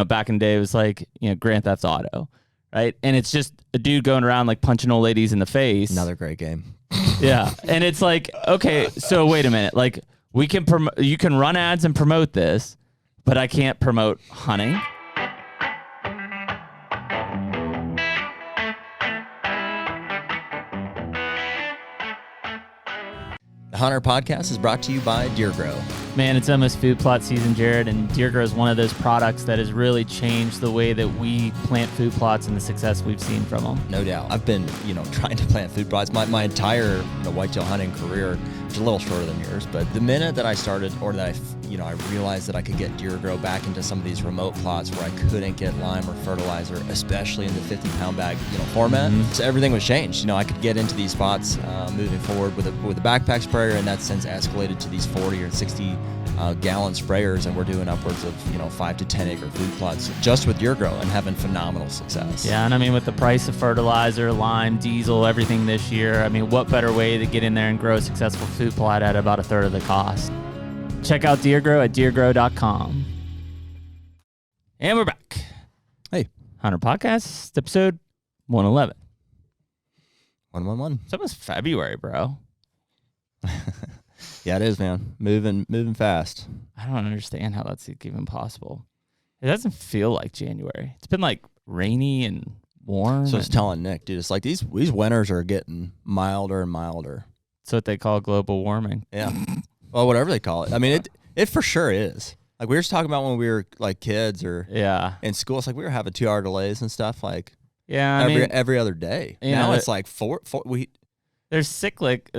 back in the day, it was like, Grand Theft Auto, right? And it's just a dude going around like punching old ladies in the face. Another great game. Yeah. And it's like, okay, so wait a minute. Like, you can run ads and promote this, but I can't promote hunting. The HUNTR Podcast is brought to you by Deer Grow. Man, it's almost food plot season, Jared, and Deer Grow is one of those products that has really changed the way that we plant food plots and the success we've seen from them. No doubt. I've been, trying to plant food plots my entire whitetail hunting career, which is a little shorter than yours. But the minute that I started, or that I realized that I could get Deer Grow back into some of these remote plots where I couldn't get lime or fertilizer, especially in the 50-pound bag, format. So everything was changed. I could get into these spots moving forward with a backpack sprayer, and that's since escalated to these 40 or 60 gallon sprayers, and we're doing upwards of 5 to 10 acre food plots just with Deer Grow and having phenomenal success. Yeah, and I mean, with the price of fertilizer, lime, diesel, everything this year, I mean, what better way to get in there and grow a successful food plot at about a third of the cost? Check out Deer Grow at deergrow.com. And we're back. Hey. HUNTR Podcast, episode 111. 111. It's almost February, bro. Yeah, it is, man. Moving fast. I don't understand how that's even possible. It doesn't feel like January. It's been like rainy and warm. So I was telling Nick, dude, it's like these winters are getting milder and milder. That's what they call global warming. Yeah. Well, whatever they call it. I mean, it for sure is. Like we were just talking about when we were like kids or in school. It's like we were having 2 hour delays and stuff like every other day. Now it's like four. There's cyclic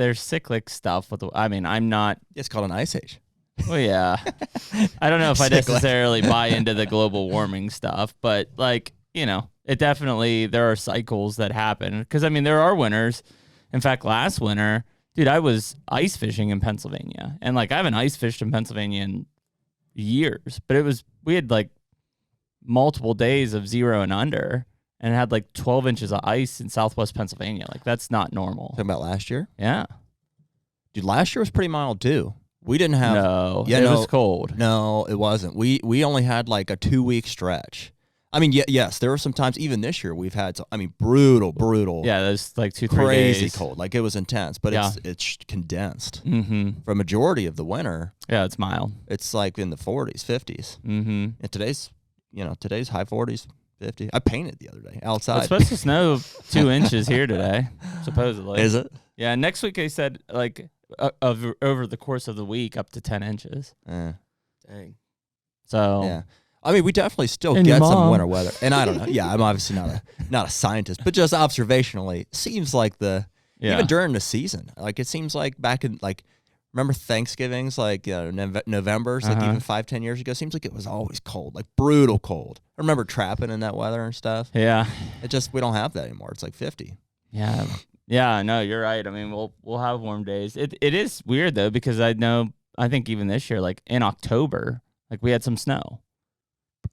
stuff with I'm not. It's called an ice age. Well, yeah. I don't know if I necessarily buy into the global warming stuff, but it definitely, there are cycles that happen. Because there are winters. In fact, last winter, dude, I was ice fishing in Pennsylvania, and I haven't ice fished in Pennsylvania in years, but we had multiple days of 0 and under. And it had 12 inches of ice in Southwest Pennsylvania. That's not normal. Talking about last year? Yeah. Dude, last year was pretty mild too. We didn't have... No, it was cold. No, it wasn't. We only had a 2-week stretch. Yes, there were some times, even this year, we've had, brutal. Yeah, there's 2-3 days. Crazy cold. It was intense, but it's condensed. Mm-hmm. For a majority of the winter. Yeah, it's mild. It's in the 40s, 50s. Mm-hmm. And today's high 40s. 50. I painted the other day outside. It's supposed to snow 2 inches here today, supposedly. Is it? Yeah, next week they said over the course of the week up to 10 inches. Dang. So yeah, we definitely still get some winter weather, and I don't know. Yeah, I'm obviously not a scientist, but just observationally, seems like even during the season, it seems like back in remember Thanksgivings, November's, even 5-10 years ago, seems like it was always cold, brutal cold. I remember trapping in that weather and stuff. Yeah. We don't have that anymore. It's 50. Yeah. Yeah, no, you're right. We'll have warm days. It is weird though, because I think even this year, in October, we had some snow.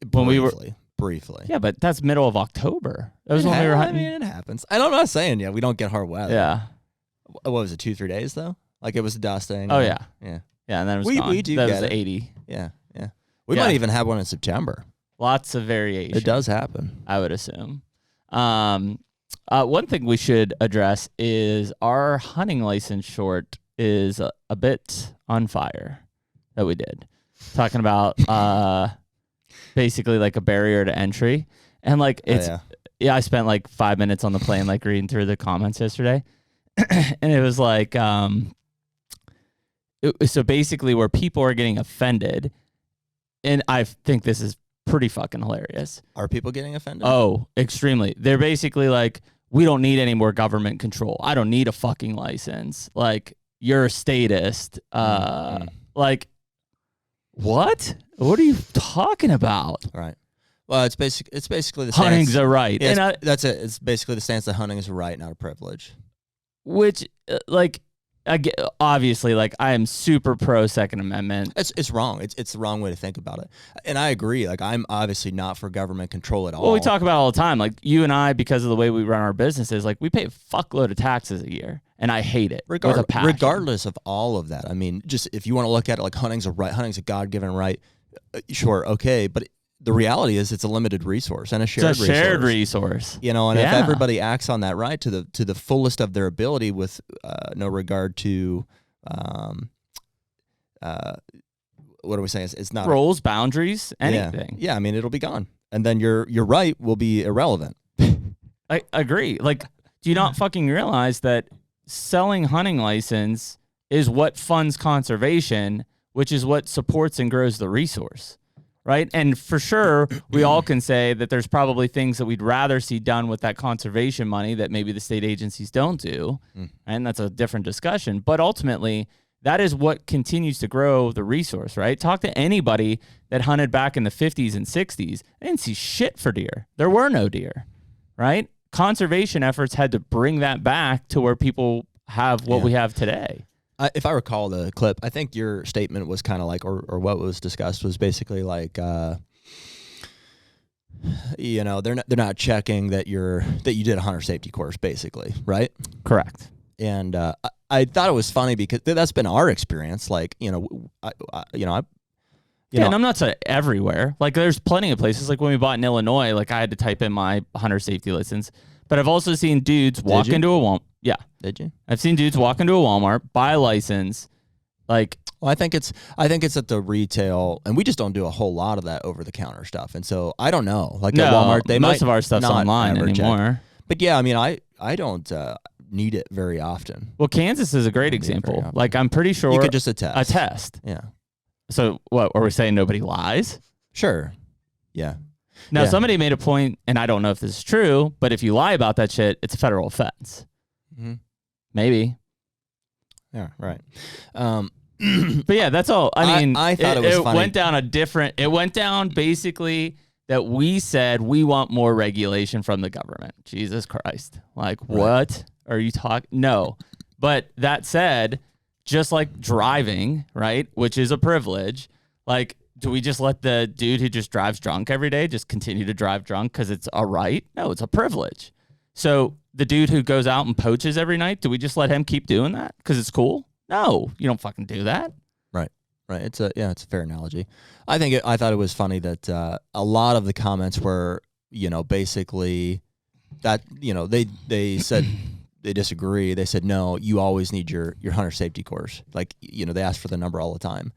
Briefly. Yeah, but that's middle of October. That was when we were hunting. It happens. I'm not saying we don't get hard weather. Yeah. What was it, 2-3 days though? It was dusting. Oh, yeah. Yeah. Yeah, and then it was gone. We do that get was it. 80. Yeah. We might even have one in September. Lots of variation. It does happen. I would assume. One thing we should address is our hunting license short is a bit on fire that we did. Talking about basically a barrier to entry. And I spent 5 minutes on the plane reading through the comments yesterday. And it was so basically where people are getting offended, and I think this is pretty fucking hilarious. Are people getting offended? Oh, extremely. They're basically we don't need any more government control. I don't need a fucking license. You're a statist. What? What are you talking about? Right. Well, it's basically the stance. Hunting's a right. Yeah, and that's it. It's basically the stance that hunting is a right, not a privilege. Which, obviously, I am super pro Second Amendment. It's wrong. It's the wrong way to think about it. And I agree. I'm obviously not for government control at all. Well, we talk about it all the time. You and I, because of the way we run our businesses, we pay a fuckload of taxes a year, and I hate it with a passion. Regardless of all of that, just if you want to look at it hunting's a right, hunting's a God-given right, sure, okay, but the reality is it's a limited resource and a shared It's a shared resource. You know, and if everybody acts on that right to the fullest of their ability with no regard to what are we saying? It's not rules, boundaries, anything. Yeah, I mean, it'll be gone. And then your right will be irrelevant. I agree. Like, do you not fucking realize that selling hunting license is what funds conservation, which is what supports and grows the resource, right? And for sure, we all can say that there's probably things that we'd rather see done with that conservation money that maybe the state agencies don't do, and that's a different discussion. But ultimately, that is what continues to grow the resource, right? Talk to anybody that hunted back in the 50s and 60s. They didn't see shit for deer. There were no deer, right? Conservation efforts had to bring that back to where people have what we have today. If I recall the clip, I think your statement was kind of like, or what was discussed was basically like, you know, they're not checking that you did a hunter safety course, basically, right? Correct. And I thought it was funny because that's been our experience. Like, you know, and I'm not saying everywhere. Like, there's plenty of places. Like when we bought in Illinois, like I had to type in my hunter safety license. But I've also seen dudes walk into a Walmart. Yeah. Did you? I've seen dudes walk into a Walmart, buy a license. Like, well, I think it's at the retail, and we just don't do a whole lot of that over the counter stuff. And so I don't know. Like at Walmart, most of our stuff's online anymore. But yeah, I mean, I don't need it very often. Well, Kansas is a great example. Like, I'm pretty sure you could just attest. Yeah. So what are we saying? Nobody lies? Sure. Yeah. Now, somebody made a point, and I don't know if this is true, but if you lie about that shit, it's a federal offense. Mm-hmm. Maybe. Yeah, right. But yeah, that's all. I mean, I thought it was funny. It went down basically that we said we want more regulation from the government. Jesus Christ. Like, what are you talking? No. But that said, just like driving, right, which is a privilege, like, do we just let the dude who just drives drunk every day just continue to drive drunk because it's a right? No, it's a privilege. So the dude who goes out and poaches every night, do we just let him keep doing that because it's cool? No, you don't fucking do that. Right. It's a fair analogy. I thought it was funny that a lot of the comments were, you know, basically that, you know, they said they disagree. They said, no, you always need your hunter safety course. Like, you know, they asked for the number all the time.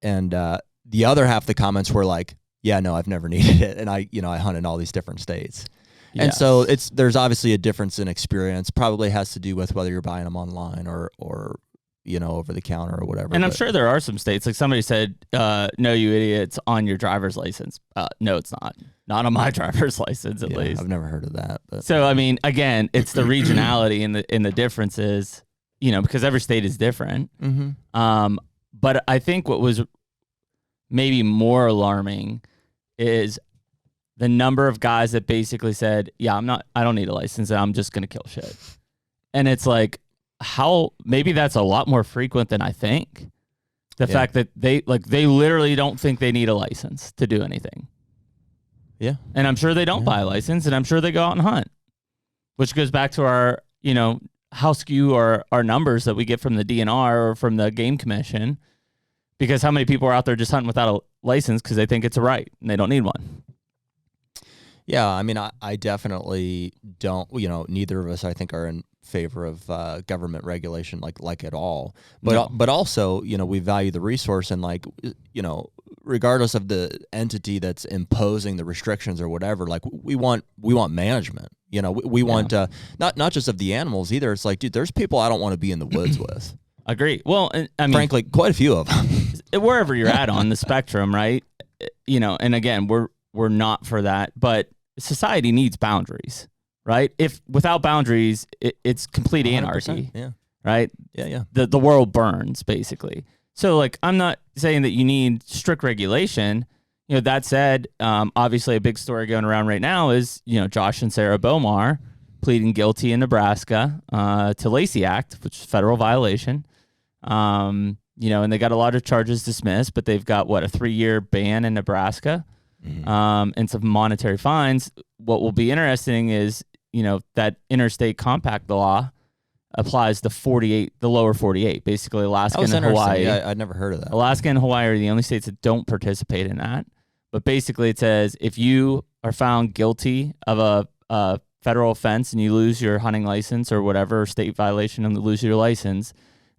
And the other half of the comments were like, yeah, no, I've never needed it. And I hunt in all these different states. Yes. And so there's obviously a difference in experience. Probably has to do with whether you're buying them online or you know, over the counter or whatever. And I'm sure there are some states, like somebody said, no, you idiots, on your driver's license. No, it's not. Not on my driver's license, at least. I've never heard of that. But. So, I mean, again, it's the regionality and the differences, you know, because every state is different. Mm-hmm. But I think what was maybe more alarming is the number of guys that basically said, yeah, I don't need a license and I'm just going to kill shit. And it's like, maybe that's a lot more frequent than I think. The fact that they literally don't think they need a license to do anything. Yeah. And I'm sure they don't buy a license, and I'm sure they go out and hunt, which goes back to our, you know, how skew our numbers that we get from the DNR or from the Game Commission, because how many people are out there just hunting without a license because they think it's a right and they don't need one. Yeah, I mean, I definitely don't, you know, neither of us, I think, are in favor of government regulation like at all. But also, you know, we value the resource, and like, you know, regardless of the entity that's imposing the restrictions or whatever, like we want management. You know, we want not just of the animals either. It's like, dude, there's people I don't want to be in the woods with. Agree. Well, I mean, frankly, quite a few of them. Wherever you're at on the spectrum, right? You know, and again, we're not for that, but society needs boundaries, right? If without boundaries, it's complete anarchy. Yeah. Right? Yeah. The world burns, basically. So, like, I'm not saying that you need strict regulation. You know, that said, obviously a big story going around right now is, you know, Josh and Sarah Bomar pleading guilty in Nebraska to Lacey Act, which is a federal violation. You know, and they got a lot of charges dismissed, but they've got, a 3-year ban in Nebraska. And some monetary fines. What will be interesting is, you know, that interstate compact law applies to the lower 48, basically Alaska and Hawaii. Yeah, I'd never heard of that. Alaska and Hawaii are the only states that don't participate in that. But basically it says if you are found guilty of a federal offense and you lose your hunting license or whatever, state violation and lose your license,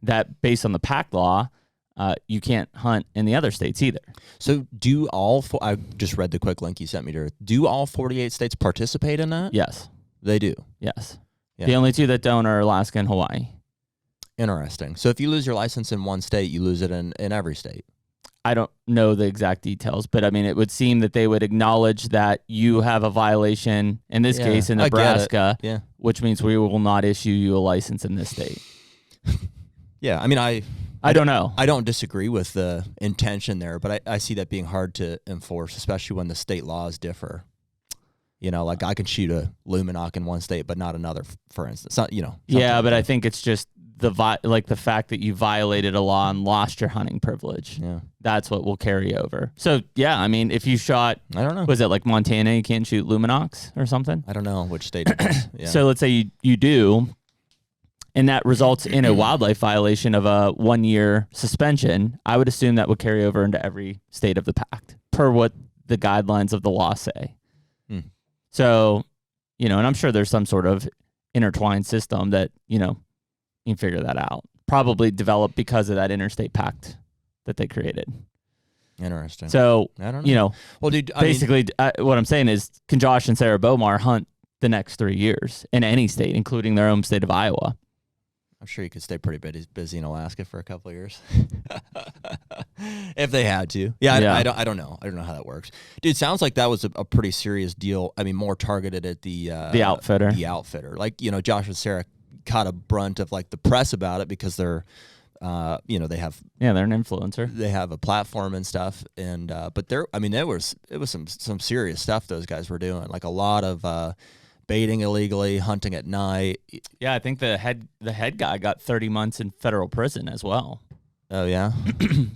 that based on the pact law, you can't hunt in the other states either. So I just read the quick link you sent me to. Do all 48 states participate in that? Yes. They do? Yes. Yeah. The only two that don't are Alaska and Hawaii. Interesting. So if you lose your license in one state, you lose it in every state. I don't know the exact details, but I mean, it would seem that they would acknowledge that you have a violation, in this case in Nebraska, which means we will not issue you a license in this state. Yeah, I mean, I don't know. I don't disagree with the intention there, but I see that being hard to enforce, especially when the state laws differ. You know, like I can shoot a Lumenok in one state, but not another, for instance. Not, you know. Yeah, but I think it's just the fact that you violated a law and lost your hunting privilege. Yeah, that's what will carry over. So yeah, I mean, if you shot, I don't know, was it like Montana? You can't shoot Lumenoks or something. I don't know which state it is. Yeah. So let's say you do, and that results in a wildlife violation of a 1-year suspension. I would assume that would carry over into every state of the pact per what the guidelines of the law say. So, you know, and I'm sure there's some sort of intertwined system that, you know, you can figure that out. Probably developed because of that interstate pact that they created. Interesting. So, I don't know. You know, well, dude, what I'm saying is, can Josh and Sarah Bomar hunt the next 3 years in any state, including their own state of Iowa? I'm sure you could stay pretty busy in Alaska for a couple of years if they had to. Yeah, I don't know. I don't know how that works, dude. Sounds like that was a pretty serious deal. I mean, more targeted at the outfitter. The outfitter, like, you know, Josh and Sarah caught a brunt of like the press about it because they're, you know, they're an influencer. They have a platform and stuff, and but it was some serious stuff those guys were doing, like a lot of baiting illegally, hunting at night. Yeah, I think the head guy got 30 months in federal prison as well. Oh yeah,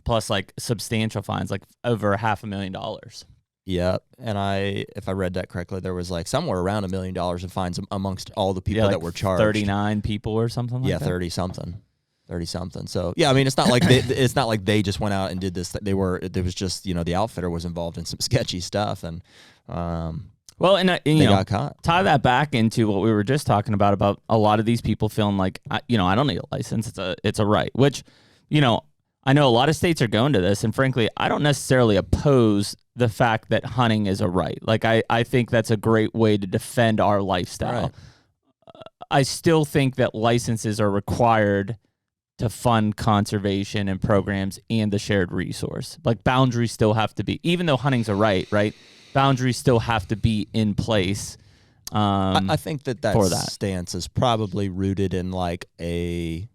plus like substantial fines, like over $500,000. Yeah, and if I read that correctly, there was like somewhere around $1 million in fines amongst all the people that were charged. 39 people or something like that. Yeah, 30 something. So yeah, I mean, it's not like they just went out and did this. There was just, you know, the outfitter was involved in some sketchy stuff, and well, and they got caught. Tie that back into what we were just talking about a lot of these people feeling like, you know, I don't need a license. It's a right, which, you know, I know a lot of states are going to this, and frankly, I don't necessarily oppose the fact that hunting is a right. Like, I think that's a great way to defend our lifestyle. Right. I still think that licenses are required to fund conservation and programs and the shared resource. Like, boundaries still have to be, even though hunting's a right? Boundaries still have to be in place. I think that stance is probably rooted in like a,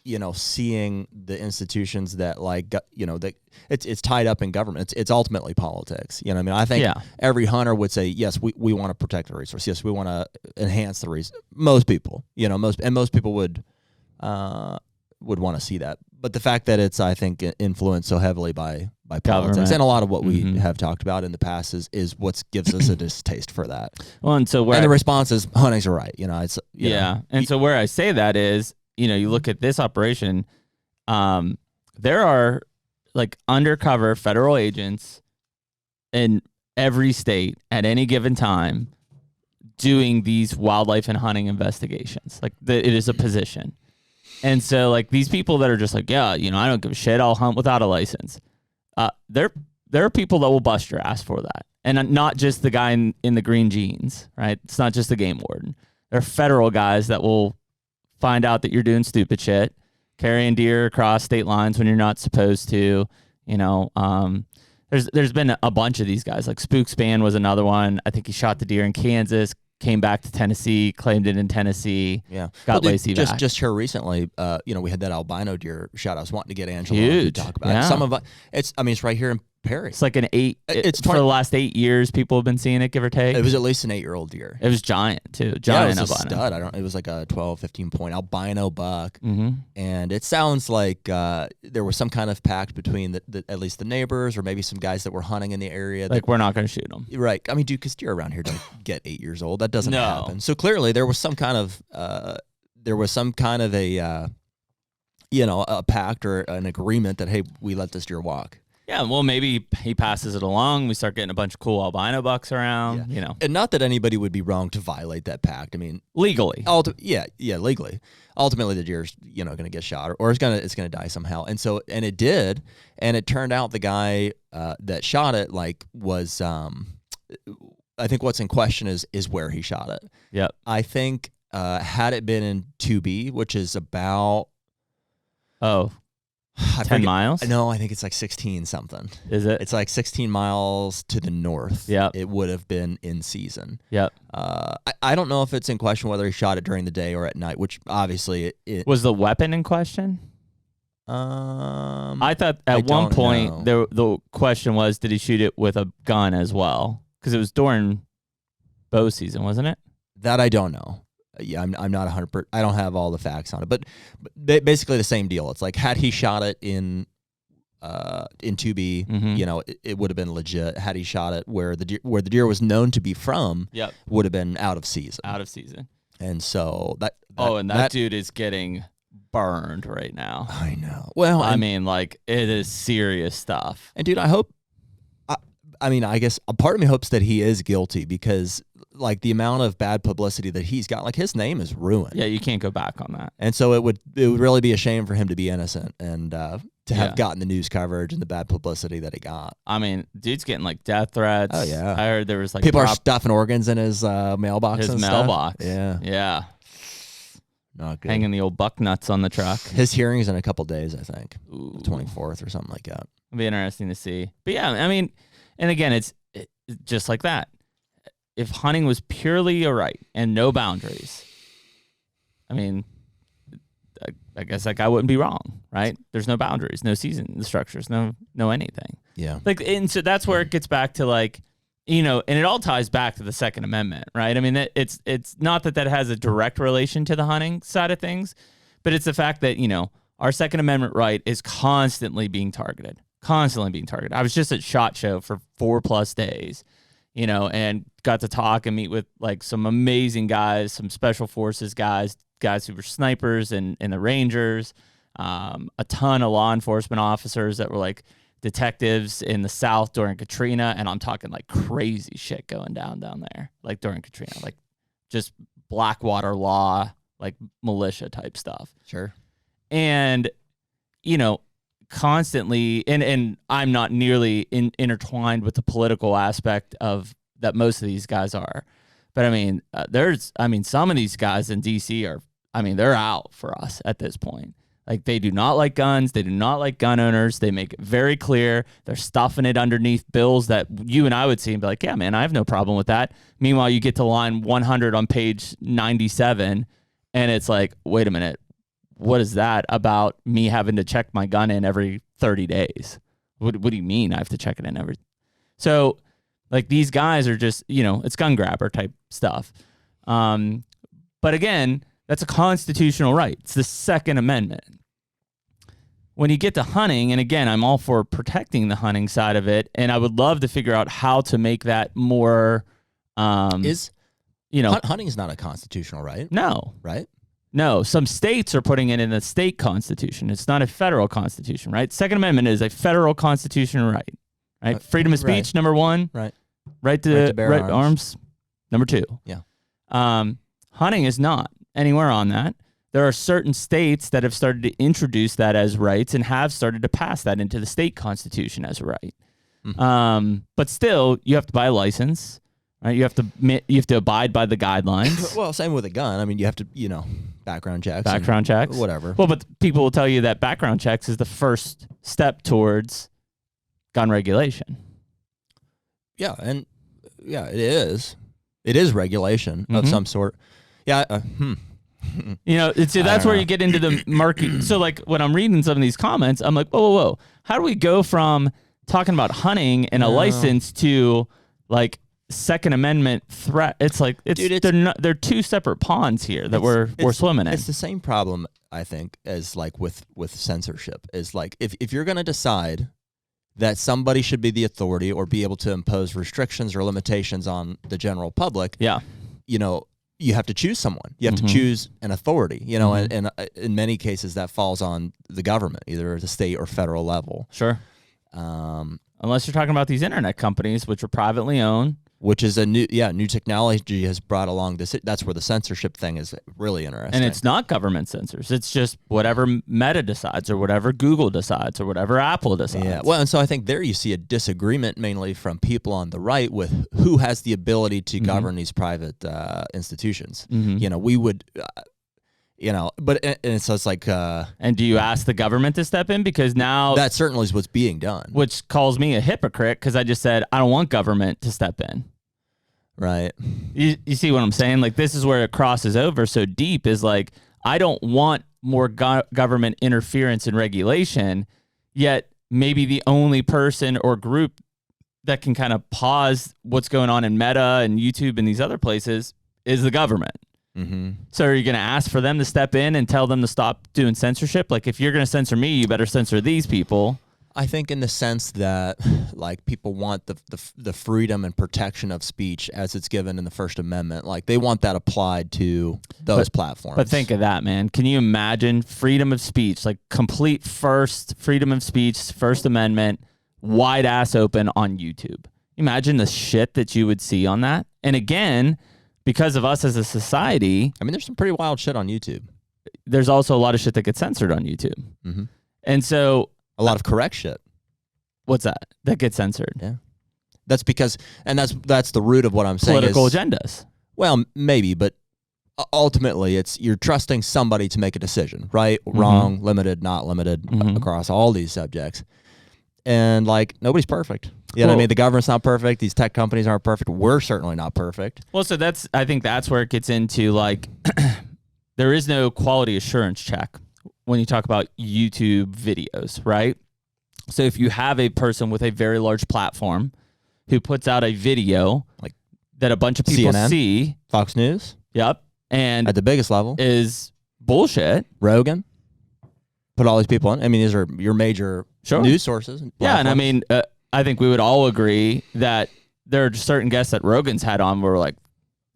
you know, seeing the institutions that, like, you know, that it's tied up in government. It's ultimately politics. You know what I mean? I think every hunter would say, yes, we want to protect the resource. Yes, we want to enhance the resource. Most people, you know, most people would want to see that. But the fact that it's, I think, influenced so heavily by politics and a lot of what we have talked about in the past is what gives us a distaste for that. Well, and so the response is hunting's a right. You know, it's so where I say that is, you know, you look at this operation, there are like undercover federal agents in every state at any given time doing these wildlife and hunting investigations. Like, it is a position. And so, like, these people that are just like, yeah, you know, I don't give a shit, I'll hunt without a license. There are people that will bust your ass for that. And not just the guy in the green jeans, right? It's not just the game warden. There are federal guys that will find out that you're doing stupid shit, carrying deer across state lines when you're not supposed to. You know, there's been a bunch of these guys. Like, Spook Span was another one. I think he shot the deer in Kansas, came back to Tennessee, claimed it in Tennessee. Yeah, got Lacey back. Just here recently, you know, we had that albino deer shot. I was wanting to get Angela to talk about it. Some of it's right here in Perry. It's like an 8. It's for the last 8 years. People have been seeing it, give or take. It was at least an 8-year-old deer. It was giant too. It was a stud. It was like a 12, 15 point albino buck. And it sounds like there was some kind of pact between at least the neighbors, or maybe some guys that were hunting in the area. Like, we're not going to shoot them. Right. I mean, dude, because deer around here don't get 8 years old. That doesn't happen. So clearly there was some kind of a you know, a pact or an agreement that, hey, we let this deer walk. Yeah, well, maybe he passes it along. We start getting a bunch of cool albino bucks around, And not that anybody would be wrong to violate that pact. I mean, legally. Legally. Ultimately, the deer's going to get shot, or it's going to die somehow. And so, and it did, and it turned out the guy that shot it was I think what's in question is where he shot it. Yep. I think had it been in 2B, which is about 10 miles? No, I think it's like 16 something. Is it? It's like 16 miles to the north. Yeah. It would have been in season. Yep. I don't know if it's in question whether he shot it during the day or at night, which obviously it was the weapon in question? I thought at one point the question was, did he shoot it with a gun as well? Because it was during bow season, wasn't it? That I don't know. Yeah, I'm not 100%. I don't have all the facts on it, but basically the same deal. It's like had he shot it in 2B, it would have been legit. Had he shot it where the deer was known to be from, would have been out of season. Out of season. And so that dude is getting burned right now. I know. Well, I mean, like, it is serious stuff. And dude, I hope. I guess a part of me hopes that he is guilty because, like, the amount of bad publicity that he's got, like, his name is ruined. Yeah, you can't go back on that. And so it would really be a shame for him to be innocent and to have gotten the news coverage and the bad publicity that he got. I mean, dude's getting like death threats. Oh yeah, I heard there was like people are stuffing organs in his mailbox. His and mailbox. Stuff. Yeah. Not good. Hanging the old buck nuts on the truck. His hearing's in a couple days, I think. Ooh. 24th or something like that. It'll be interesting to see. But yeah, I mean, and again, it's just like that. If hunting was purely a right and no boundaries, I mean, I guess that guy wouldn't be wrong, right? There's no boundaries, no season structures, no anything. Yeah. Like, and so that's where it gets back to, like, and it all ties back to the Second Amendment, right? I mean, it's not that has a direct relation to the hunting side of things, but it's the fact that, our Second Amendment right is constantly being targeted. I was just at SHOT Show for 4+ days, and got to talk and meet with like some amazing guys, some special forces guys who were snipers and the Rangers, a ton of law enforcement officers that were like detectives in the South during Katrina. And I'm talking like crazy shit going down there, like during Katrina, like just Blackwater law, like militia type stuff. Sure. And, constantly, and I'm not nearly intertwined with the political aspect of that most of these guys are. But I mean, some of these guys in DC they're out for us at this point. Like, they do not like guns. They do not like gun owners. They make it very clear. They're stuffing it underneath bills that you and I would see and be like, yeah, man, I have no problem with that. Meanwhile, you get to line 100 on page 97, and it's like, wait a minute. What is that about me having to check my gun in every 30 days? What do you mean I have to check it in every? So, like, these guys are just, it's gun grabber type stuff. But again, that's a constitutional right. It's the Second Amendment. When you get to hunting, and again, I'm all for protecting the hunting side of it, and I would love to figure out how to make that more. Hunting is not a constitutional right. No. Right? No, some states are putting it in the state constitution. It's not a federal constitution, right? Second Amendment is a federal constitutional right? Freedom of speech, number 1. Right. Right to bear arms, number 2. Yeah. Hunting is not anywhere on that. There are certain states that have started to introduce that as rights and have started to pass that into the state constitution as a right. Mm-hmm. But still, you have to buy a license. Right, you have to abide by the guidelines. Well, same with a gun. I mean, you have to, background checks. Whatever. Well, but people will tell you that background checks is the first step towards gun regulation. Yeah, and it is. It is regulation of some sort. Yeah. That's where you get into the market. So, like, when I'm reading some of these comments, I'm like, whoa. How do we go from talking about hunting and a license to, like, Second Amendment threat? It's like they're two separate ponds here that we're swimming in. It's the same problem, I think, as like with censorship. Is like if you're going to decide that somebody should be the authority or be able to impose restrictions or limitations on the general public, you have to choose someone. You have to choose an authority. And in many cases that falls on the government, either at the state or federal level. Sure. Unless you're talking about these internet companies, which are privately owned. Which is a new technology has brought along this. That's where the censorship thing is really interesting. And it's not government censors. It's just whatever Meta decides or whatever Google decides or whatever Apple decides. Yeah. Well, and so I think there you see a disagreement mainly from people on the right with who has the ability to govern these private institutions. We would... and so it's like... and do you ask the government to step in? Because now... That certainly is what's being done. Which calls me a hypocrite because I just said, I don't want government to step in. Right. You see what I'm saying? Like, this is where it crosses over so deep is like, I don't want more government interference and regulation, yet maybe the only person or group that can kind of pause what's going on in Meta and YouTube and these other places is the government. So are you going to ask for them to step in and tell them to stop doing censorship? Like, if you're going to censor me, you better censor these people. I think in the sense that, like, people want the freedom and protection of speech as it's given in the First Amendment. Like, they want that applied to those platforms. But think of that, man. Can you imagine freedom of speech, like complete freedom of speech, First Amendment, wide ass open on YouTube? Imagine the shit that you would see on that. And again... because of us as a society... I mean, there's some pretty wild shit on YouTube. There's also a lot of shit that gets censored on YouTube. And so... a lot of correct shit. What's that? That gets censored. Yeah. That's because... and that's the root of what I'm saying. Political agendas. Well, maybe, but ultimately, it's you're trusting somebody to make a decision, right? Wrong, limited, not limited, across all these subjects. And, like, nobody's perfect. You know what I mean? The government's not perfect. These tech companies aren't perfect. We're certainly not perfect. Well, so I think that's where it gets into, like, there is no quality assurance check when you talk about YouTube videos, right? So if you have a person with a very large platform who puts out a video like that a bunch of people CNN, see. Fox News. Yep. And at the biggest level is bullshit. Rogan. Put all these people in. I mean, these are your major news sources. Yeah, and I mean, I think we would all agree that there are certain guests that Rogan's had on where we're like,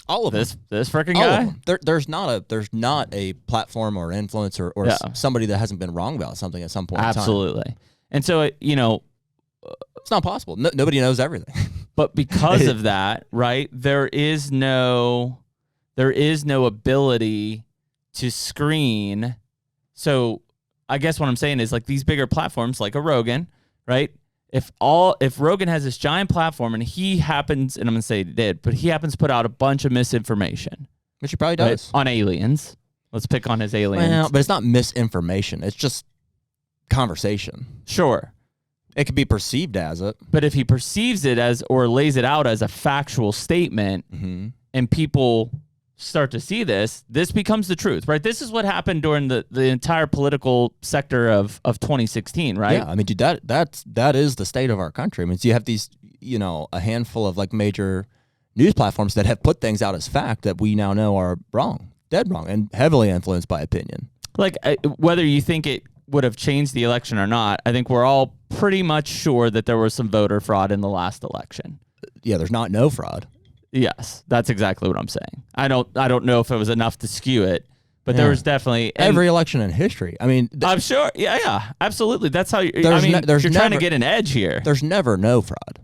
all of this freaking guy. There's not a platform or influencer or somebody that hasn't been wrong about something at some point. Absolutely. In time. And so it's not possible. Nobody knows everything. But because of that, right? There is no ability to screen. So I guess what I'm saying is like these bigger platforms like a Rogan, right? If Rogan has this giant platform and he happens, and I'm going to say he did, but he happens to put out a bunch of misinformation. Which he probably does. Right? On aliens. Let's pick on his aliens. Well, but it's not misinformation. It's just conversation. Sure. It could be perceived as it. But if he perceives it as or lays it out as a factual statement and people start to see this becomes the truth, right? This is what happened during the entire political sector of 2016, right? Yeah, I mean, dude, that is the state of our country. I mean, so you have these, a handful of like major news platforms that have put things out as fact that we now know are wrong, dead wrong, and heavily influenced by opinion. Like whether you think it would have changed the election or not, I think we're all pretty much sure that there was some voter fraud in the last election. Yeah, there's not no fraud. Yes, that's exactly what I'm saying. I don't know if it was enough to skew it, but there was definitely every election in history. I mean, I'm sure. Yeah, absolutely. That's how you're trying to get an edge here. There's never no fraud.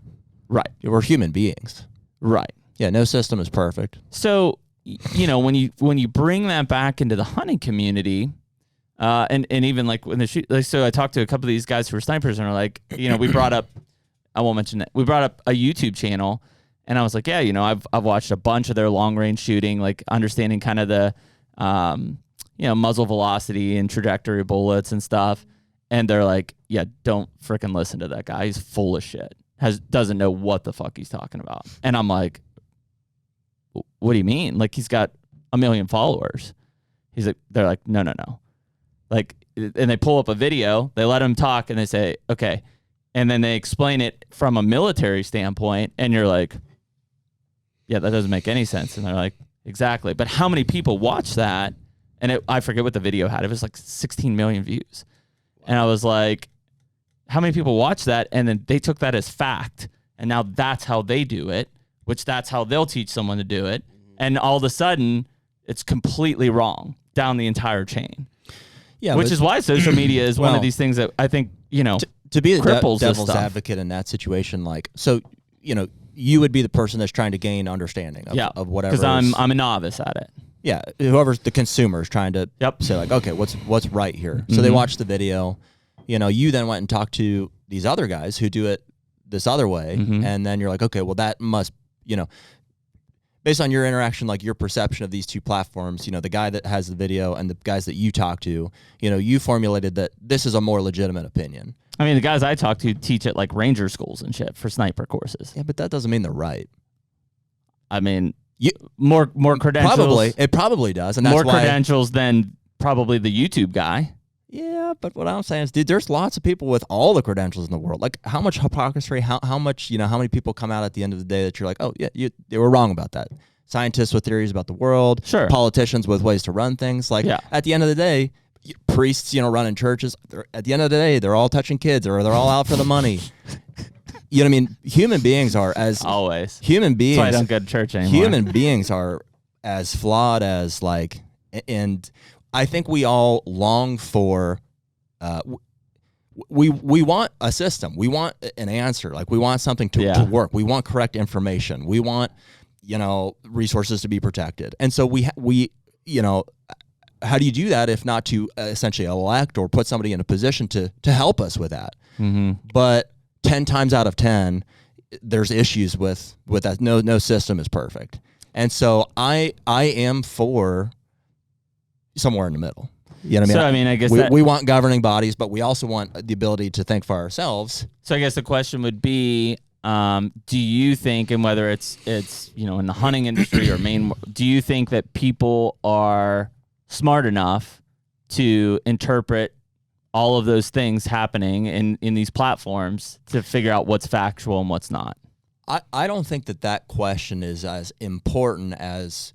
Right. We're human beings. Right. Yeah, no system is perfect. So, when you bring that back into the hunting community, and even like when so I talked to a couple of these guys who were snipers and are like, we brought up, I won't mention it. We brought up a YouTube channel. And I was like, yeah, I've watched a bunch of their long range shooting, like understanding kind of the, muzzle velocity and trajectory of bullets and stuff. And they're like, yeah, don't freaking listen to that guy. He's full of shit. Doesn't know what the fuck he's talking about. And I'm like, what do you mean? Like he's got 1 million followers. They're like, no. Like, and they pull up a video, they let him talk and they say, okay. And then they explain it from a military standpoint. And you're like, yeah, that doesn't make any sense. And they're like, exactly. But how many people watch that? And I forget what the video had. It was like 16 million views. Wow. And I was like, how many people watch that? And then they took that as fact. And now that's how they do it, which that's how they'll teach someone to do it. And all of a sudden, it's completely wrong down the entire chain. Yeah, which is why social media is one of these things that I think, to be the cripples this devil's stuff. advocate in that situation, like, so, you would be the person that's trying to gain understanding of whatever. Because I'm a novice at it. Yeah, whoever's the consumer is trying to say, like, okay, what's right here? So they watch the video. You then went and talked to these other guys who do it this other way, and then you're like, okay, well, that must, based on your interaction, like your perception of these two platforms, the guy that has the video and the guys that you talk to, you formulated that this is a more legitimate opinion. I mean, the guys I talk to teach at like ranger schools and shit for sniper courses. Yeah, but that doesn't mean they're right. I mean, more credentials. It probably does, and that's more why credentials than probably the YouTube guy. Yeah, but what I'm saying is, dude, there's lots of people with all the credentials in the world. Like, how much hypocrisy, how much, how many people come out at the end of the day that you're like, oh, yeah, they were wrong about that. Scientists with theories about the world. Sure. Politicians with ways to run things. Like, at the end of the day, priests, running churches, at the end of the day, they're all touching kids or they're all out for the money. You know what I mean? Human beings are as... Always. Human beings... That's why I don't go to church anymore. Human beings are as flawed as, like... And I think we all long for... We want a system. We want an answer. Like, we want something to work. We want correct information. We want, resources to be protected. And so we how do you do that if not to essentially elect or put somebody in a position to help us with that? Mm-hmm. But 10 times out of 10, there's issues with that. No system is perfect. And so I am for somewhere in the middle. You know what I mean? So, I guess we want governing bodies, but we also want the ability to think for ourselves. So I guess the question would be, do you think, and whether it's in the hunting industry or do you think that people are smart enough to interpret all of those things happening in these platforms to figure out what's factual and what's not? I don't think that question is as important as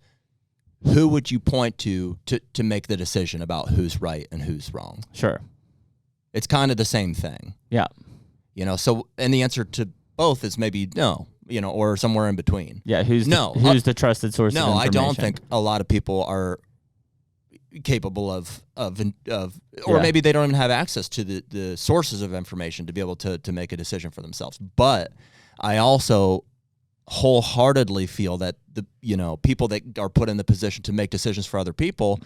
who would you point to make the decision about who's right and who's wrong. Sure. It's kind of the same thing. Yeah. So, and the answer to both is maybe no, or somewhere in between. Yeah. Who's the trusted source of information? No, I don't think a lot of people are capable of or maybe they don't even have access to the sources of information to be able to make a decision for themselves. But I also wholeheartedly feel that the people that are put in the position to make decisions for other people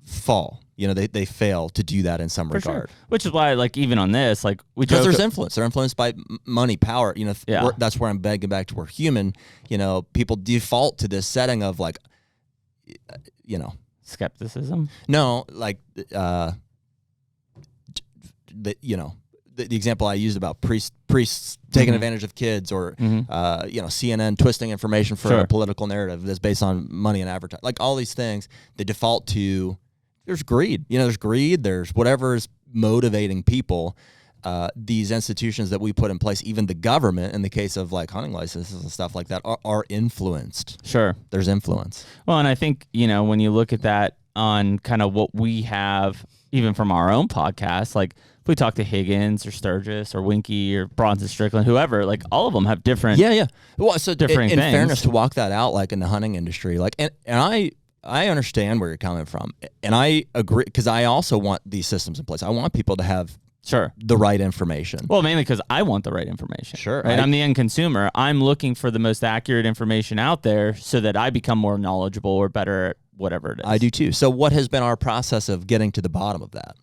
fall. They fail to do that in some regard. Sure. Which is why, like, even on this, like, because there's influence. They're influenced by money, power. That's where I'm begging back to we're human. People default to this setting of like, skepticism. No, like the example I used about priests taking advantage of kids, or CNN twisting information for a political narrative that's based on money and advertising. Like, all these things, they default to there's greed. There's greed. There's whatever is motivating people. These institutions that we put in place, even the government, in the case of like hunting licenses and stuff like that, are influenced. Sure, there's influence. Well, and I think when you look at that on kind of what we have, even from our own podcast, like if we talk to Higgins or Sturgis or Winky or Bronson Strickland, whoever, like all of them have different. Yeah. Well, so different in things. Fairness, to walk that out, like in the hunting industry, like and I understand where you're coming from, and I agree, because I also want these systems in place. I want people to have the right information. Well, mainly because I want the right information. Sure. Right? I'm the end consumer. I'm looking for the most accurate information out there so that I become more knowledgeable or better at whatever it is. I do too. So what has been our process of getting to the bottom of that?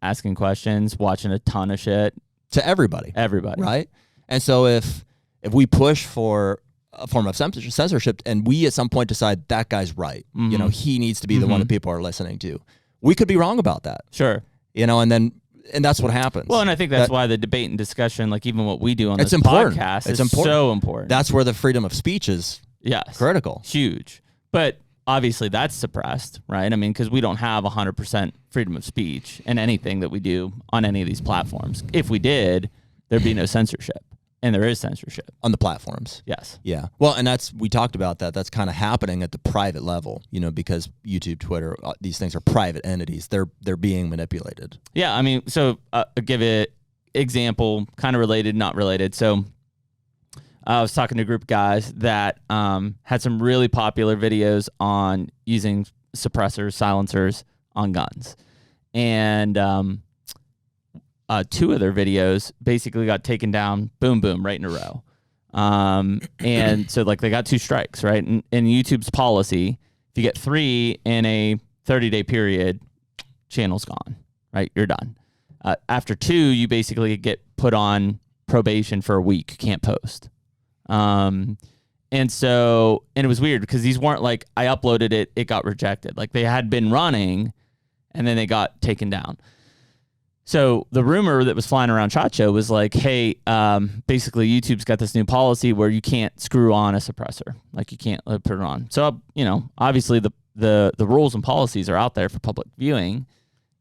Asking questions, watching a ton of shit. To everybody. Right? And so if we push for a form of censorship and we at some point decide that guy's right, he needs to be the one that people are listening to, we could be wrong about that. Sure. And that's what happens. Well, and I think that's why the debate and discussion, like even what we do on this podcast, is so important. That's where the freedom of speech is critical. Huge. But obviously that's suppressed, right? I mean, because we don't have 100% freedom of speech in anything that we do on any of these platforms. If we did, there'd be no censorship. And there is censorship. On the platforms. Yes. Yeah. Well, and we talked about that. That's kind of happening at the private level, because YouTube, Twitter, these things are private entities. They're being manipulated. Yeah. I mean, so I'll give it example, kind of related, not related. So I was talking to a group of guys that had some really popular videos on using suppressors, silencers on guns. And 2 of their videos basically got taken down, boom, boom, right in a row. And so like they got 2 strikes, right? And in YouTube's policy, if you get 3 in a 30-day period, channel's gone, right? You're done. After 2, you basically get put on probation for a week. You can't post. And it was weird because these weren't like I uploaded it, it got rejected. Like they had been running and then they got taken down. So the rumor that was flying around SHOT Show was like, hey, basically YouTube's got this new policy where you can't screw on a suppressor. Like you can't put it on. So, obviously the rules and policies are out there for public viewing.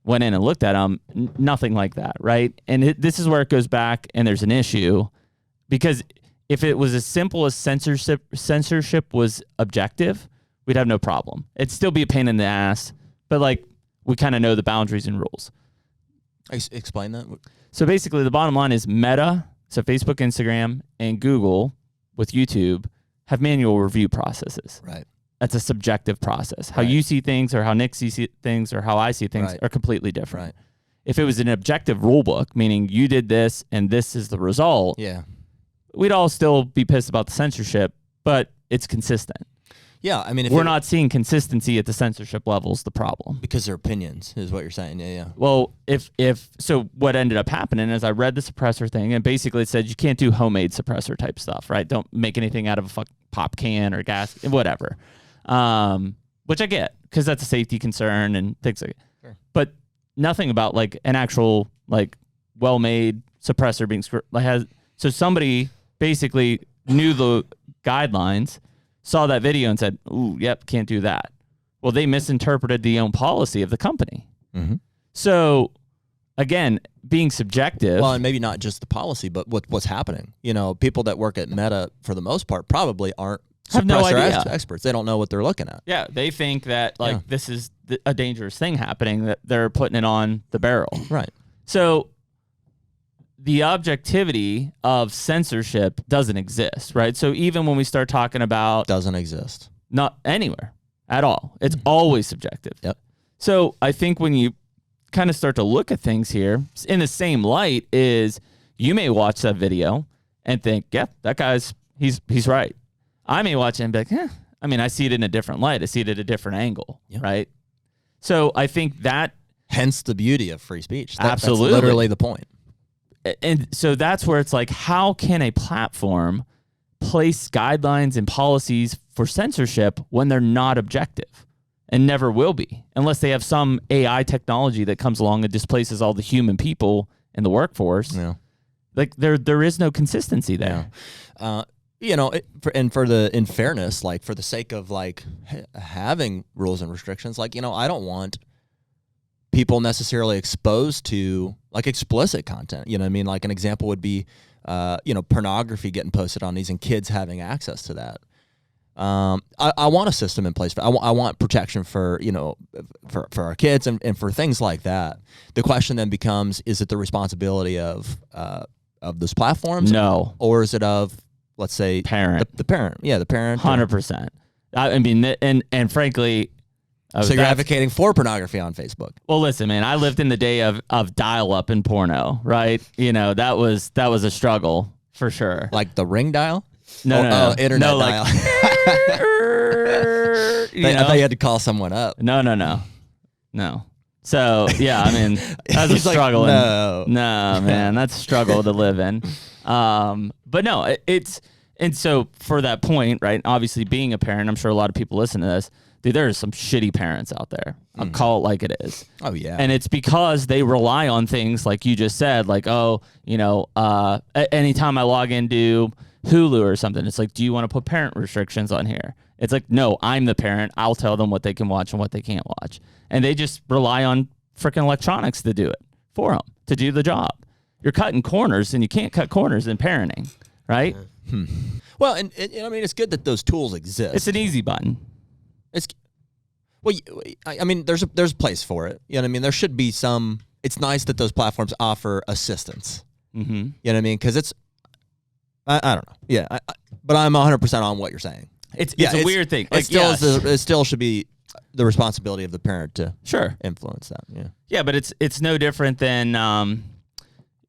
Went in and looked at them, nothing like that, right? And this is where it goes back and there's an issue because if it was as simple as censorship was objective, we'd have no problem. It'd still be a pain in the ass, but like we kind of know the boundaries and rules. Explain that. So basically the bottom line is Meta, so Facebook, Instagram, and Google with YouTube have manual review processes. Right. That's a subjective process. How you see things or how Nick sees things or how I see things are completely different. Right. If it was an objective rule book, meaning you did this and this is the result, we'd all still be pissed about the censorship, but it's consistent. Yeah, I mean, we're not seeing consistency at the censorship levels. The problem because they're opinions is what you're saying. Yeah. Well, if so, what ended up happening is I read the suppressor thing, and basically it said you can't do homemade suppressor type stuff, right? Don't make anything out of a pop can or gas, whatever. Which I get because that's a safety concern and things like that. Sure. But nothing about like an actual like well-made suppressor being so somebody basically knew the guidelines, saw that video and said, ooh, yep, can't do that. Well, they misinterpreted the own policy of the company. Mm-hmm. So again, being subjective. Well, and maybe not just the policy, but what's happening. People that work at Meta for the most part probably aren't have no idea. Experts. They don't know what they're looking at. Yeah, they think that this is a dangerous thing happening, that they're putting it on the barrel. Right. So the objectivity of censorship doesn't exist, right? So even when we start talking about... Doesn't exist. Not anywhere at all. It's always subjective. Yep. So I think when you kind of start to look at things here, in the same light is you may watch that video and think, yeah, that guy's, he's right. I may watch it and be like, I mean, I see it in a different light. I see it at a different angle, right? So I think that... Hence the beauty of free speech. Absolutely. That's literally the point. And so that's where it's like, how can a platform place guidelines and policies for censorship when they're not objective and never will be, unless they have some AI technology that comes along and displaces all the human people in the workforce? Yeah. Like there is no consistency there. Yeah. In fairness, like for the sake of like having rules and restrictions, like, I don't want people necessarily exposed to like explicit content. You know what I mean? Like an example would be, pornography getting posted on these and kids having access to that. I want a system in place. I want protection for our kids and for things like that. The question then becomes, is it the responsibility of those platforms? No. Or is it of, let's say, parent? The parent. Yeah, the parent. 100%. I mean, and frankly... So you're advocating for pornography on Facebook? Well, listen, man, I lived in the day of dial-up and porno, right? That was a struggle for sure. Like the ring dial? No, internet dial. Like, I thought you had to call someone up. No. So yeah, I mean, that's a struggle. Like, no, man, that's a struggle to live in. But no, and so for that point, right? Obviously, being a parent, I'm sure a lot of people listen to this. Dude, there are some shitty parents out there. I'll call it like it is. Oh, yeah. And it's because they rely on things like you just said, like, anytime I log into Hulu or something, it's like, do you want to put parent restrictions on here? It's like, no, I'm the parent. I'll tell them what they can watch and what they can't watch. And they just rely on freaking electronics to do it for them, to do the job. You're cutting corners, and you can't cut corners in parenting, right? Well, and I mean, it's good that those tools exist. It's an easy button. I mean, there's a place for it. You know what I mean? There should be some. It's nice that those platforms offer assistance. Mm-hmm. You know what I mean? Because it's, I don't know. Yeah, but I'm 100% on what you're saying. It's a weird thing. Like, it still should be the responsibility of the parent to influence that. Yeah. Yeah, but it's no different than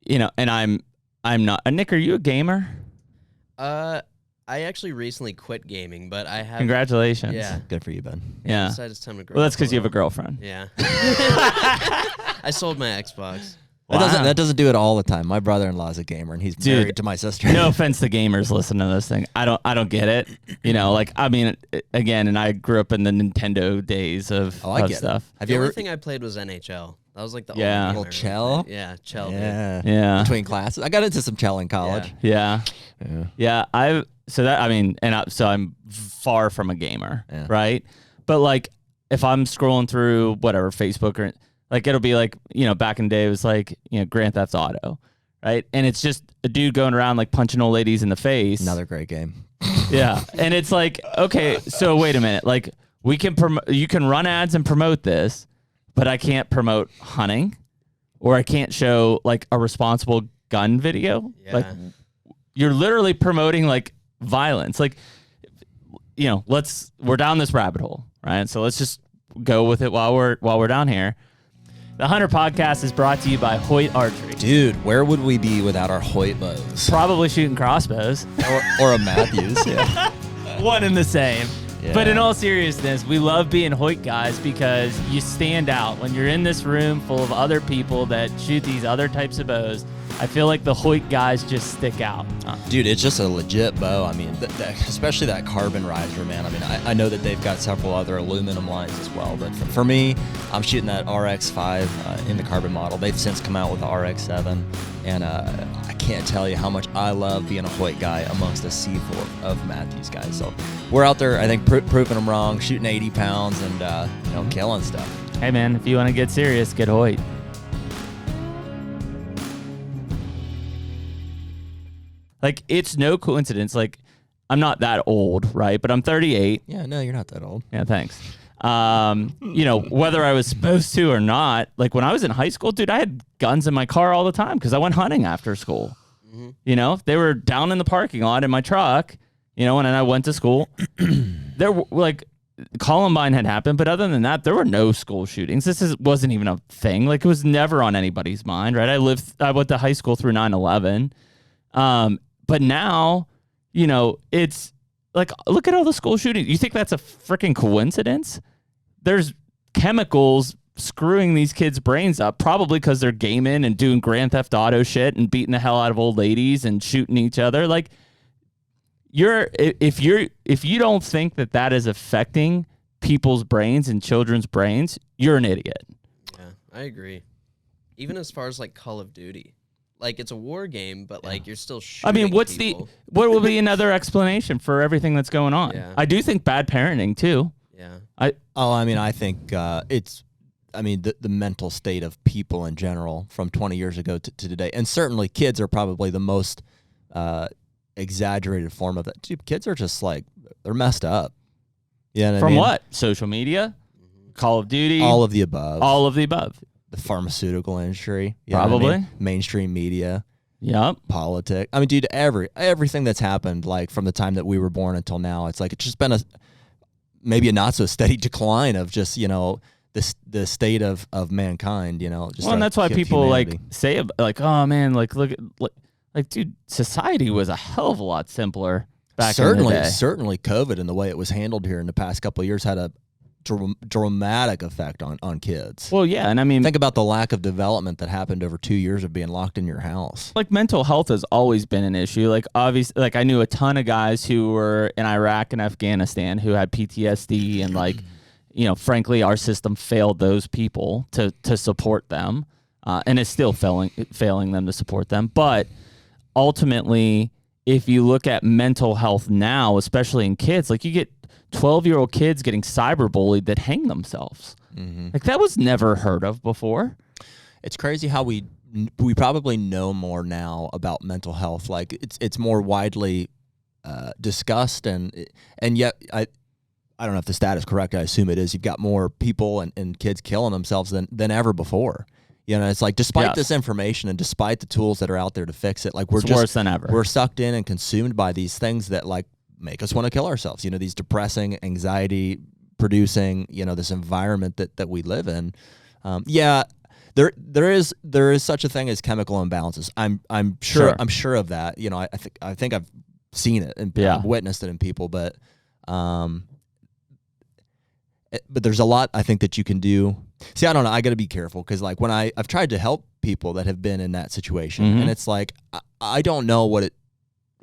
and I'm not. Nick, are you a gamer? I actually recently quit gaming, but I have. Congratulations. Yeah. Good for you, Ben. Yeah. I decided it's time to grow Well, that's up because you have a little. girlfriend. Yeah. I sold my Xbox. Wow. That doesn't do it all the time. My brother-in-law is a gamer, and he's married to my sister. No offense to gamers listening to this thing. I don't get it. Again, and I grew up in the Nintendo days of stuff. Have The you only ever? thing I played was NHL. That was like the Yeah. only game Little I chell? played. Yeah, chell. dude. Yeah. Between classes, I got into some cello in college. Yeah. Yeah. I'm far from a gamer, Yeah. right? But like, if I'm scrolling through whatever Facebook or like, it'll be like, back in the day, it was like, Grand Theft Auto, right? And it's just a dude going around like punching old ladies in the face. Another great game. Yeah, and it's like, okay, so wait a minute, like you can run ads and promote this, but I can't promote hunting, or I can't show like a responsible gun video. Yeah. Like, you're literally promoting like violence. Like, we're down this rabbit hole, right? So let's just go with it while we're down here. The HUNTR Podcast is brought to you by Hoyt Archery. Dude, where would we be without our Hoyt bows? Probably shooting crossbows. or a Matthews, yeah. One and the same. Yeah. But in all seriousness, we love being Hoyt guys because you stand out. When you're in this room full of other people that shoot these other types of bows, I feel like the Hoyt guys just stick out. Dude, it's just a legit bow. I mean, especially that carbon riser, man. I mean, I know that they've got several other aluminum lines as well, but for me, I'm shooting that RX-5 in the carbon model. They've since come out with the RX-7, and I can't tell you how much I love being a Hoyt guy amongst a sea full of Matthews guys. So we're out there, I think, proving them wrong, shooting 80 pounds and, killing stuff. Hey, man, if you want to get serious, get Hoyt. Like, it's no coincidence. Like, I'm not that old, right? But I'm 38. Yeah, no, you're not that old. Yeah, thanks. Whether I was supposed to or not, like when I was in high school, dude, I had guns in my car all the time because I went hunting after school. Mm-hmm. They were down in the parking lot in my truck, and then I went to school. There were like Columbine had happened, but other than that, there were no school shootings. Wasn't even a thing. Like, it was never on anybody's mind, right? I went to high school through 9/11. But now, it's like, look at all the school shootings. You think that's a freaking coincidence? There's chemicals screwing these kids' brains up, probably because they're gaming and doing Grand Theft Auto shit and beating the hell out of old ladies and shooting each other. Like, if you don't think that is affecting people's brains and children's brains, you're an idiot. Yeah, I agree. Even as far as like Call of Duty. Like, it's a war game, but like you're still shooting. I mean, what will be another explanation for everything that's going on? Yeah. I do think bad parenting too. Yeah. I think the mental state of people in general from 20 years ago to today, and certainly kids are probably the most exaggerated form of it. Dude, kids are just like, they're messed up. Yeah. From what? Social media, Call of Duty, all of the above. All of the above. The pharmaceutical industry, probably mainstream media, yep, politics. I mean, dude, everything that's happened, like from the time that we were born until now, it's like it's just been maybe a not so steady decline of just the state of mankind. Just and that's why people humanity. like say like, oh man, like look, like dude, society was a hell of a lot simpler back in the day. Certainly, COVID and the way it was handled here in the past couple of years had a dramatic effect on kids. Well, yeah, and I mean, think about the lack of development that happened over 2 years of being locked in your house. Like, mental health has always been an issue. Like, obviously, like I knew a ton of guys who were in Iraq and Afghanistan who had PTSD, and like, frankly, our system failed those people to support them, and it's still failing them to support them. But ultimately, if you look at mental health now, especially in kids, like you get 12-year-old kids getting cyberbullied that hang themselves. Mm-hmm. Like, that was never heard of before. It's crazy how we probably know more now about mental health. Like, it's more widely discussed, and yet I don't know if the stat is correct. I assume it is. You've got more people and kids killing themselves than ever before. It's like, despite this information and despite the tools that are out there to fix it, like it's worse than ever. We're sucked in and consumed by these things that like make us want to kill ourselves. These depressing, anxiety producing, this environment that we live in. there is such a thing as chemical imbalances. I'm sure of that. You know, I think I've seen it and I've witnessed it in people, but there's a lot I think that you can do. See, I don't know. I got to be careful because like when I've tried to help people that have been in that situation, and it's like I don't know what it.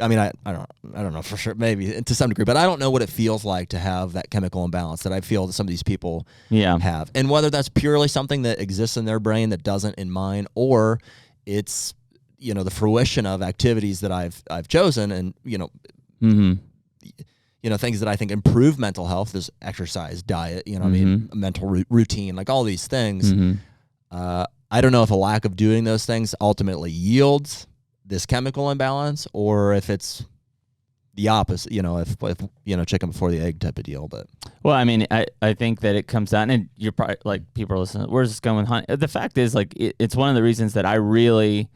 I mean, I don't know for sure, maybe to some degree, but I don't know what it feels like to have that chemical imbalance that I feel that some of these people have, and whether that's purely something that exists in their brain that doesn't in mine, or it's the fruition of activities that I've chosen, and things that I think improve mental health. There's exercise, diet, I mean, mental routine, like all these things. I don't know if a lack of doing those things ultimately yields this chemical imbalance, or if it's the opposite, if chicken before the egg type of deal. But well, I mean, I think that it comes down, and you're probably like, people are listening, where's this going, Hunt? The fact is, like, it's one of the reasons that I really,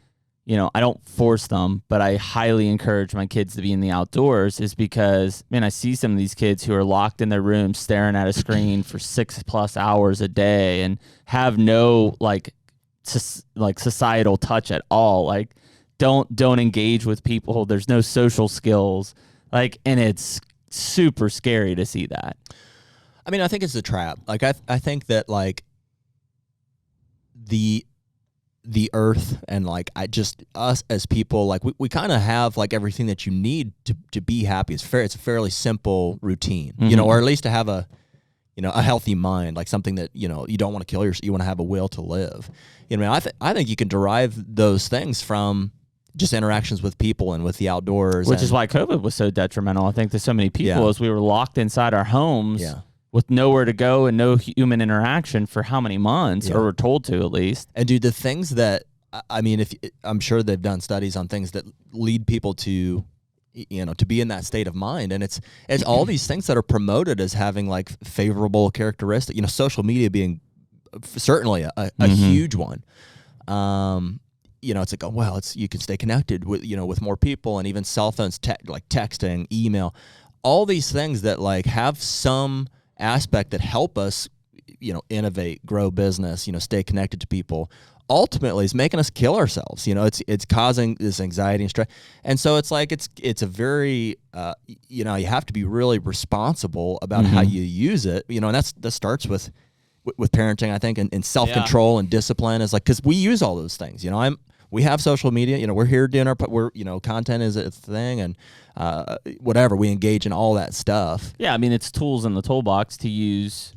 I don't force them, but I highly encourage my kids to be in the outdoors, is because, man, I see some of these kids who are locked in their room staring at a screen for 6+ hours a day and have no societal touch at all. Like, don't engage with people. There's no social skills. Like, and it's super scary to see that. I mean, I think it's a trap. Like, I think that, like, the earth and, like, us as people, like, we kind of have, like, everything that you need to be happy. It's a fairly simple routine, or at least to have a healthy mind, like something that, you don't want to kill yourself. You want to have a will to live. I think you can derive those things from just interactions with people and with the outdoors. Which is why COVID was so detrimental, I think, to so many people, as we were locked inside our homes with nowhere to go and no human interaction for how many months, or we're told to, at least. And dude, the things that, I mean, I'm sure they've done studies on things that lead people to, to be in that state of mind. And it's all these things that are promoted as having, like, favorable characteristics, social media being certainly a huge one. It's like, oh, well, you can stay connected with, with more people, and even cell phones, like texting, email, all these things that, like, have some aspect that help us, innovate, grow business, stay connected to people. Ultimately, it's making us kill ourselves. It's causing this anxiety and stress. And so it's like, it's a very, you have to be really responsible about how you use it, and that starts with parenting, I think, and self-control and discipline, is like, because we use all those things. We have social media, we're here doing content is a thing, and whatever, we engage in all that stuff. Yeah, I mean, it's tools in the toolbox to use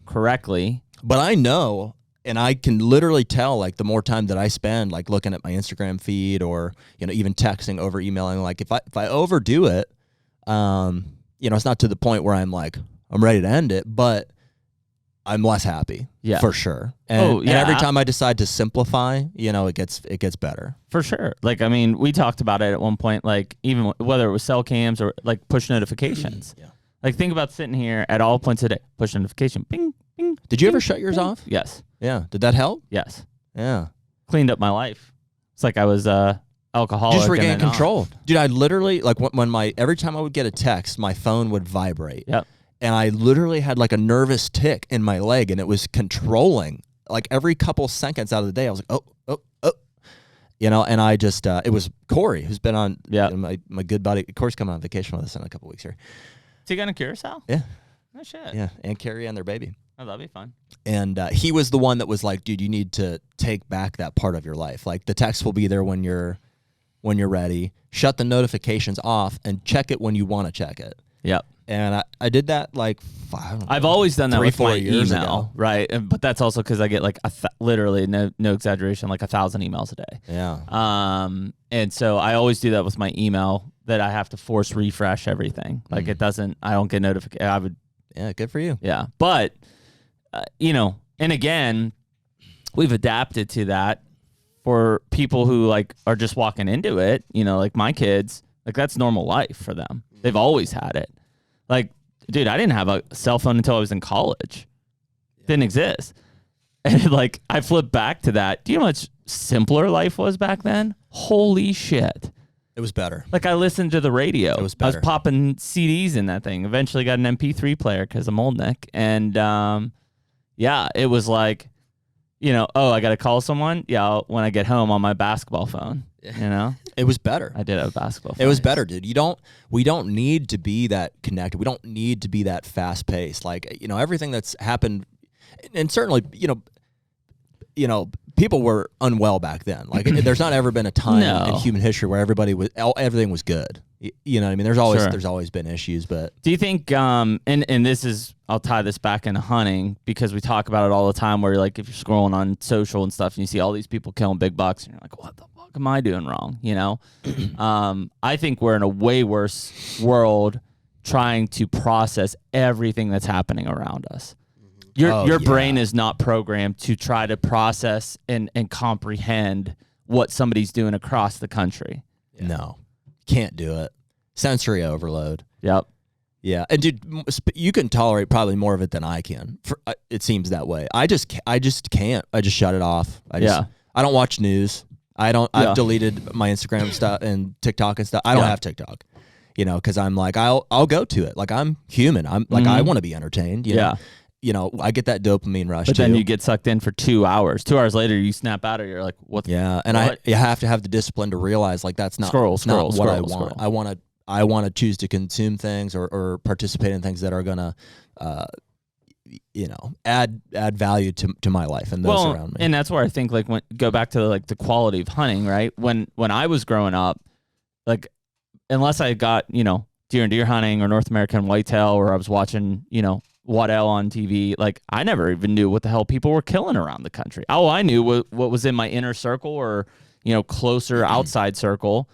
correctly. But I know, and I can literally tell, like, the more time that I spend, like, looking at my Instagram feed, or, even texting over emailing, like, if I overdo it, it's not to the point where I'm like, I'm ready to end it, but I'm less happy, for sure. And every time I decide to simplify, it gets better. For sure. Like, I mean, we talked about it at one point, like, even whether it was cell cams or, like, push notifications. Like, think about sitting here at all points of the day, push notification, bing, bing. Did you ever shut yours off? Yes. Yeah. Did that help? Yes. Yeah. Cleaned up my life. It's like I was alcoholic. Just regain control. Dude, I literally, like, every time I would get a text, my phone would vibrate. Yep. And I literally had, like, a nervous tick in my leg, and it was controlling. Like, every couple seconds out of the day, I was like, oh. And I just, it was Corey, who's been on, my good buddy. Corey's coming on vacation with us in a couple weeks here. Is he going to Curacao? Yeah. Oh, shit. Yeah, and Carrie and their baby. Oh, that'd be fun. And he was the one that was like, dude, you need to take back that part of your life. Like, the text will be there when you're ready. Shut the notifications off and check it when you want to check it. Yep. And I did that, like, I've always done that with my years email, ago. Right? But that's also because I get, like, literally, no exaggeration, like 1,000 emails a day. Yeah. And so I always do that with my email, that I have to force refresh everything. Like, I don't get notification. Yeah, good for you. Yeah. But, and again, we've adapted to that for people who, like, are just walking into it, like my kids, like, that's normal life for them. They've always had it. Like, dude, I didn't have a cell phone until I was in college. Didn't exist. And, like, I flipped back to that. Do you know how much simpler life was back then? Holy shit. It was better. Like, I listened to the radio. It was better. I was popping CDs in that thing. Eventually got an MP3 player because I'm old Nick. And, it was like, I got to call someone. Yeah, when I get home on my basketball phone. Yeah. It was better. I did have a basketball phone. It was better, dude. We don't need to be that connected. We don't need to be that fast paced. Like, everything that's happened, and certainly, people were unwell back then. Like, there's not ever been a time in human history where everything was good. You know what I mean? There's always been issues, but do you think and this is, I'll tie this back into hunting because we talk about it all the time where like if you're scrolling on social and stuff and you see all these people killing big bucks and you're like, what the fuck am I doing wrong? I think we're in a way worse world trying to process everything that's happening around us. Your brain is not programmed to try to process and comprehend what somebody's doing across the country. Yeah. No, can't do it. Sensory overload. Yep. Yeah, and dude, you can tolerate probably more of it than I can. It seems that way. I just can't. I just shut it off. I don't watch news. I've deleted my Instagram stuff and TikTok and stuff. I don't have TikTok. Because I'm like I'll go to it. Like I'm human. I'm like I want to be entertained. I get that dopamine rush. But then you get sucked in for 2 hours. 2 hours later, you snap out of it. You're like, what? Yeah, and you have to have the discipline to realize like that's not what I want. I want to choose to consume things or participate in things that are gonna, add value to my life and those around me. And that's where I think go back to like the quality of hunting, right? When I was growing up, like unless I got deer and deer hunting or North American whitetail, or I was watching Waddell on TV, like I never even knew what the hell people were killing around the country. All I knew what was in my inner circle or closer outside circle,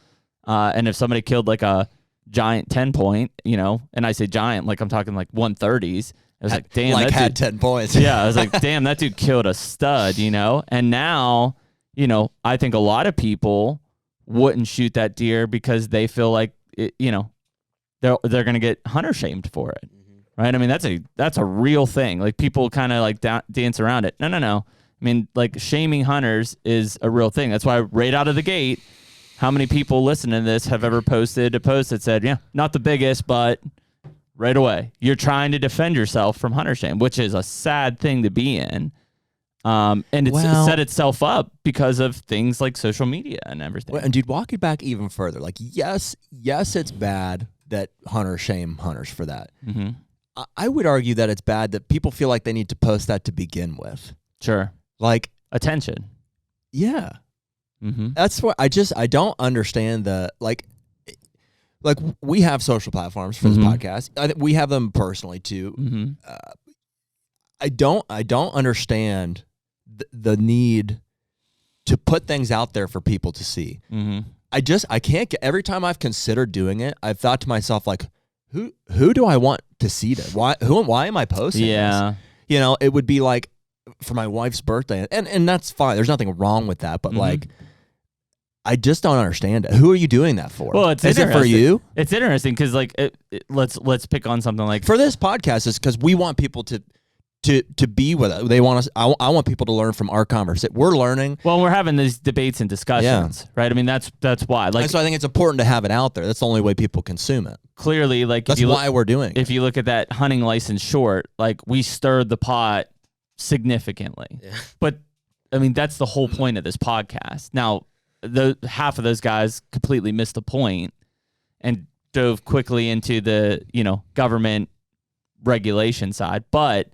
and if somebody killed like a giant 10-point, and I say giant, like I'm talking like 130s. I was like, damn, like that had dude, 10 points. Yeah, I was like, damn, that dude killed a stud, And now, I think a lot of people wouldn't shoot that deer because they feel like they're gonna get hunter shamed for it, right? I mean, that's a real thing. Like people kind of like dance around it. No. I mean, like shaming hunters is a real thing. That's why right out of the gate, how many people listening to this have ever posted a post that said, not the biggest, but right away, you're trying to defend yourself from hunter shame, which is a sad thing to be in. And it's set itself up because of things like social media and everything. And dude, walk it back even further. Like, yes, it's bad that hunters shame hunters for that. Mm-hmm. I would argue that it's bad that people feel like they need to post that to begin with. Sure. Like attention. Yeah. Mm-hmm. That's what I don't understand like we have social platforms for this podcast. We have them personally too. Mm-hmm. I don't understand the need to put things out there for people to see. Mm-hmm. I can't get, every time I've considered doing it, I've thought to myself like, who do I want to see that? Why am I posting this? It would be like for my wife's birthday, and that's fine. There's nothing wrong with that, but like, I just don't understand it. Who are you doing that for? Well, is it for you? It's interesting because like let's pick on something like for this podcast is because we want people to be with it. They want us. I want people to learn from our conversation. We're learning. Well, we're having these debates and discussions, right? I mean, that's why. Like, and so I think it's important to have it out there. That's the only way people consume it. Clearly, like that's why we're doing it. If you look at that hunting license short, like we stirred the pot significantly. Yeah. But I mean, that's the whole point of this podcast. Now, half of those guys completely missed the point and dove quickly into the government regulation side, but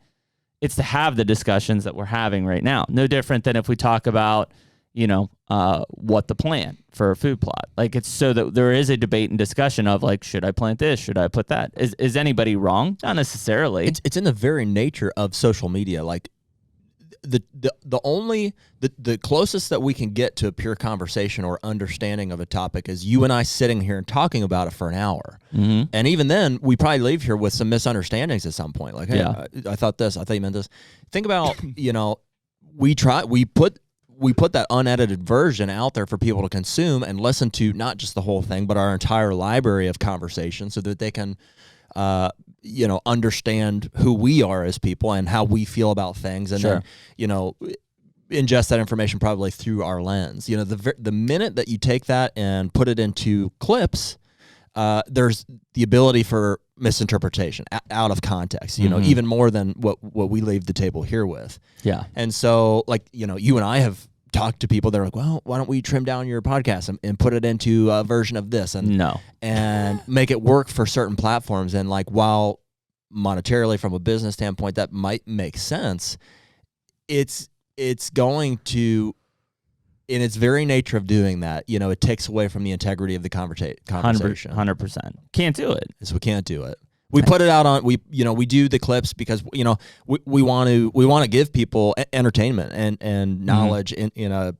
it's to have the discussions that we're having right now. No different than if we talk about, what the plant for a food plot. Like it's so that there is a debate and discussion of like, should I plant this? Should I put that? Is anybody wrong? Not necessarily. It's in the very nature of social media. Like the closest that we can get to a pure conversation or understanding of a topic is you and I sitting here and talking about it for an hour. Mm-hmm. And even then, we probably leave here with some misunderstandings at some point. Like, hey, I thought this. I thought you meant this. Think about, we put that unedited version out there for people to consume and listen to, not just the whole thing, but our entire library of conversation so that they can understand who we are as people and how we feel about things, and then ingest that information probably through our lens. The minute that you take that and put it into clips, there's the ability for misinterpretation out of context, you know, even more than what we leave the table here with. Yeah. And so, like, you know, you and I have talked to people that are like, well, why don't we trim down your podcast and put it into a version of this and make it work for certain platforms. And like, while monetarily from a business standpoint, that might make sense, it's going to, in its very nature of doing that, you know, it takes away from the integrity of the conversation. 100%. Can't do it. So we can't do it. We put it out on, we do the clips because, you know, we want to give people entertainment and knowledge in a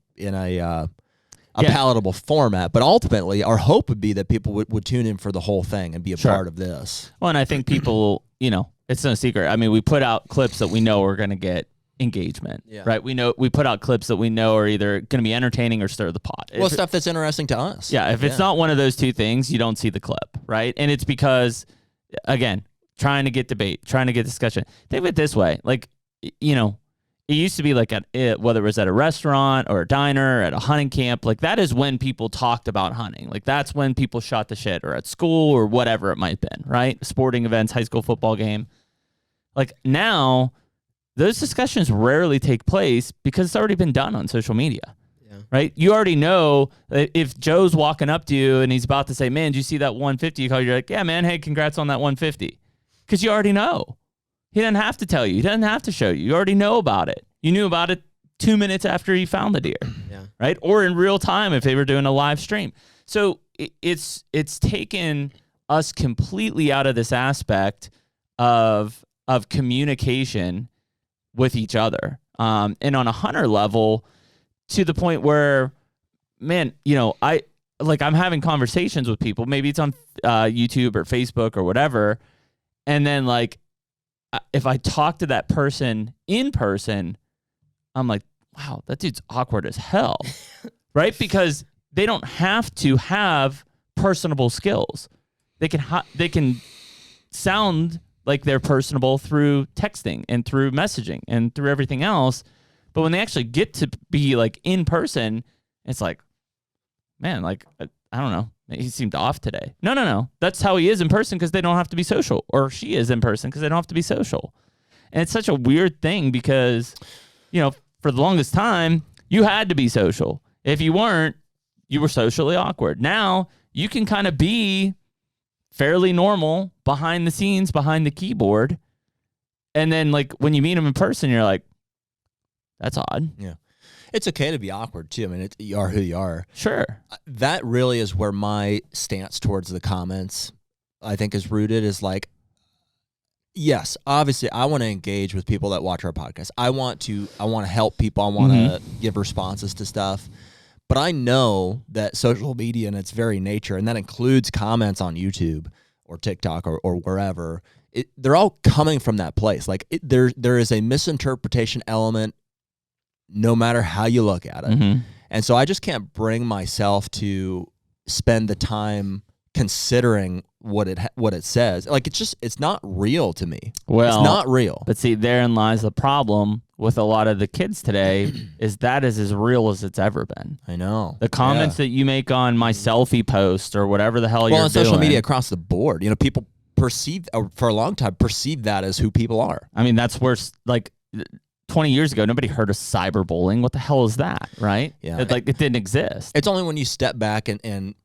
palatable format. But ultimately, our hope would be that people would tune in for the whole thing and be a part of this. Well, and I think people, you know, it's no secret. I mean, we put out clips that we know are going to get engagement, right? We put out clips that we know are either going to be entertaining or stir the pot. Well, stuff that's interesting to us. Yeah, if it's not one of those two things, you don't see the clip, right? And it's because, again, trying to get debate, trying to get discussion. Think of it this way, like, you know, it used to be like whether it was at a restaurant or a diner, at a hunting camp, like that is when people talked about hunting. Like that's when people shot the shit, or at school or whatever it might have been, right? Sporting events, high school football game. Like now, those discussions rarely take place because it's already been done on social media, right? You already know that if Joe's walking up to you and he's about to say, man, did you see that 150 you called? You're like, yeah, man, hey, congrats on that 150. Because you already know. He doesn't have to tell you. He doesn't have to show you. You already know about it. You knew about it 2 minutes after he found the deer, right? Or in real time if they were doing a live stream. So it's taken us completely out of this aspect of communication with each other, and on a hunter level, to the point where, man, you know, I'm having conversations with people. Maybe it's on YouTube or Facebook or whatever, and then like, if I talk to that person in person, I'm like, wow, that dude's awkward as hell, right? Because they don't have to have personable skills. They can sound like they're personable through texting and through messaging and through everything else. But when they actually get to be like in person, it's like, man, like, I don't know. He seemed off today. No. That's how he is in person because they don't have to be social, or she is in person because they don't have to be social. And it's such a weird thing because, you know, for the longest time, you had to be social. If you weren't, you were socially awkward. Now you can kind of be fairly normal behind the scenes, behind the keyboard. And then like when you meet them in person, you're like, that's odd. Yeah. It's okay to be awkward too. I mean, you are who you are. Sure. That really is where my stance towards the comments, I think, is rooted, is like, yes, obviously I want to engage with people that watch our podcast. I want to help people. I want to give responses to stuff. But I know that social media in its very nature, and that includes comments on YouTube or TikTok or wherever, they're all coming from that place. Like there is a misinterpretation element no matter how you look at it. And so I just can't bring myself to spend the time considering what it says. Like it's not real to me. Well, it's not real. But see, therein lies the problem with a lot of the kids today is that is as real as it's ever been. I know. The comments that you make on my selfie post or whatever the hell you're doing. Well, on social media across the board, you know, people for a long time perceived that as who people are. I mean, that's where, like, 20 years ago, nobody heard of cyberbullying. What the hell is that, right? Yeah. It didn't exist. It's only when you step back and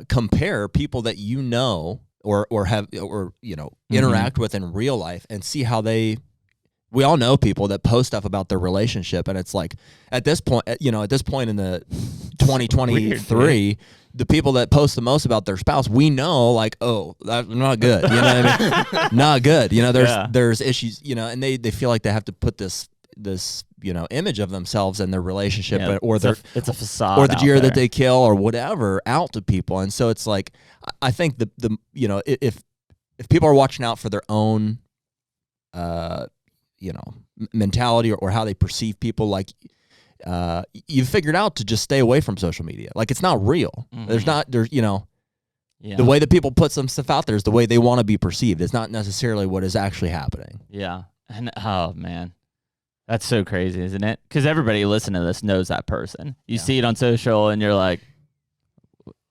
compare people that you know or have or you know interact with in real life and see how we all know people that post stuff about their relationship, and it's like at this point in the 2023, the people that post the most about their spouse, we know, like, oh, that's not good. You know what I mean? Not good. You know, there's issues, you know, and they feel like they have to put this you know image of themselves and their relationship it's a facade, or the deer that they kill or whatever out to people. And so it's like, I think the you know, if people are watching out for their own you know, mentality or how they perceive people, like you've figured out to just stay away from social media. Like, it's not real. There's you know, the way that people put some stuff out there is the way they want to be perceived. It's not necessarily what is actually happening. Yeah. And oh man, that's so crazy, isn't it? Because everybody listening to this knows that person. You see it on social and you're like,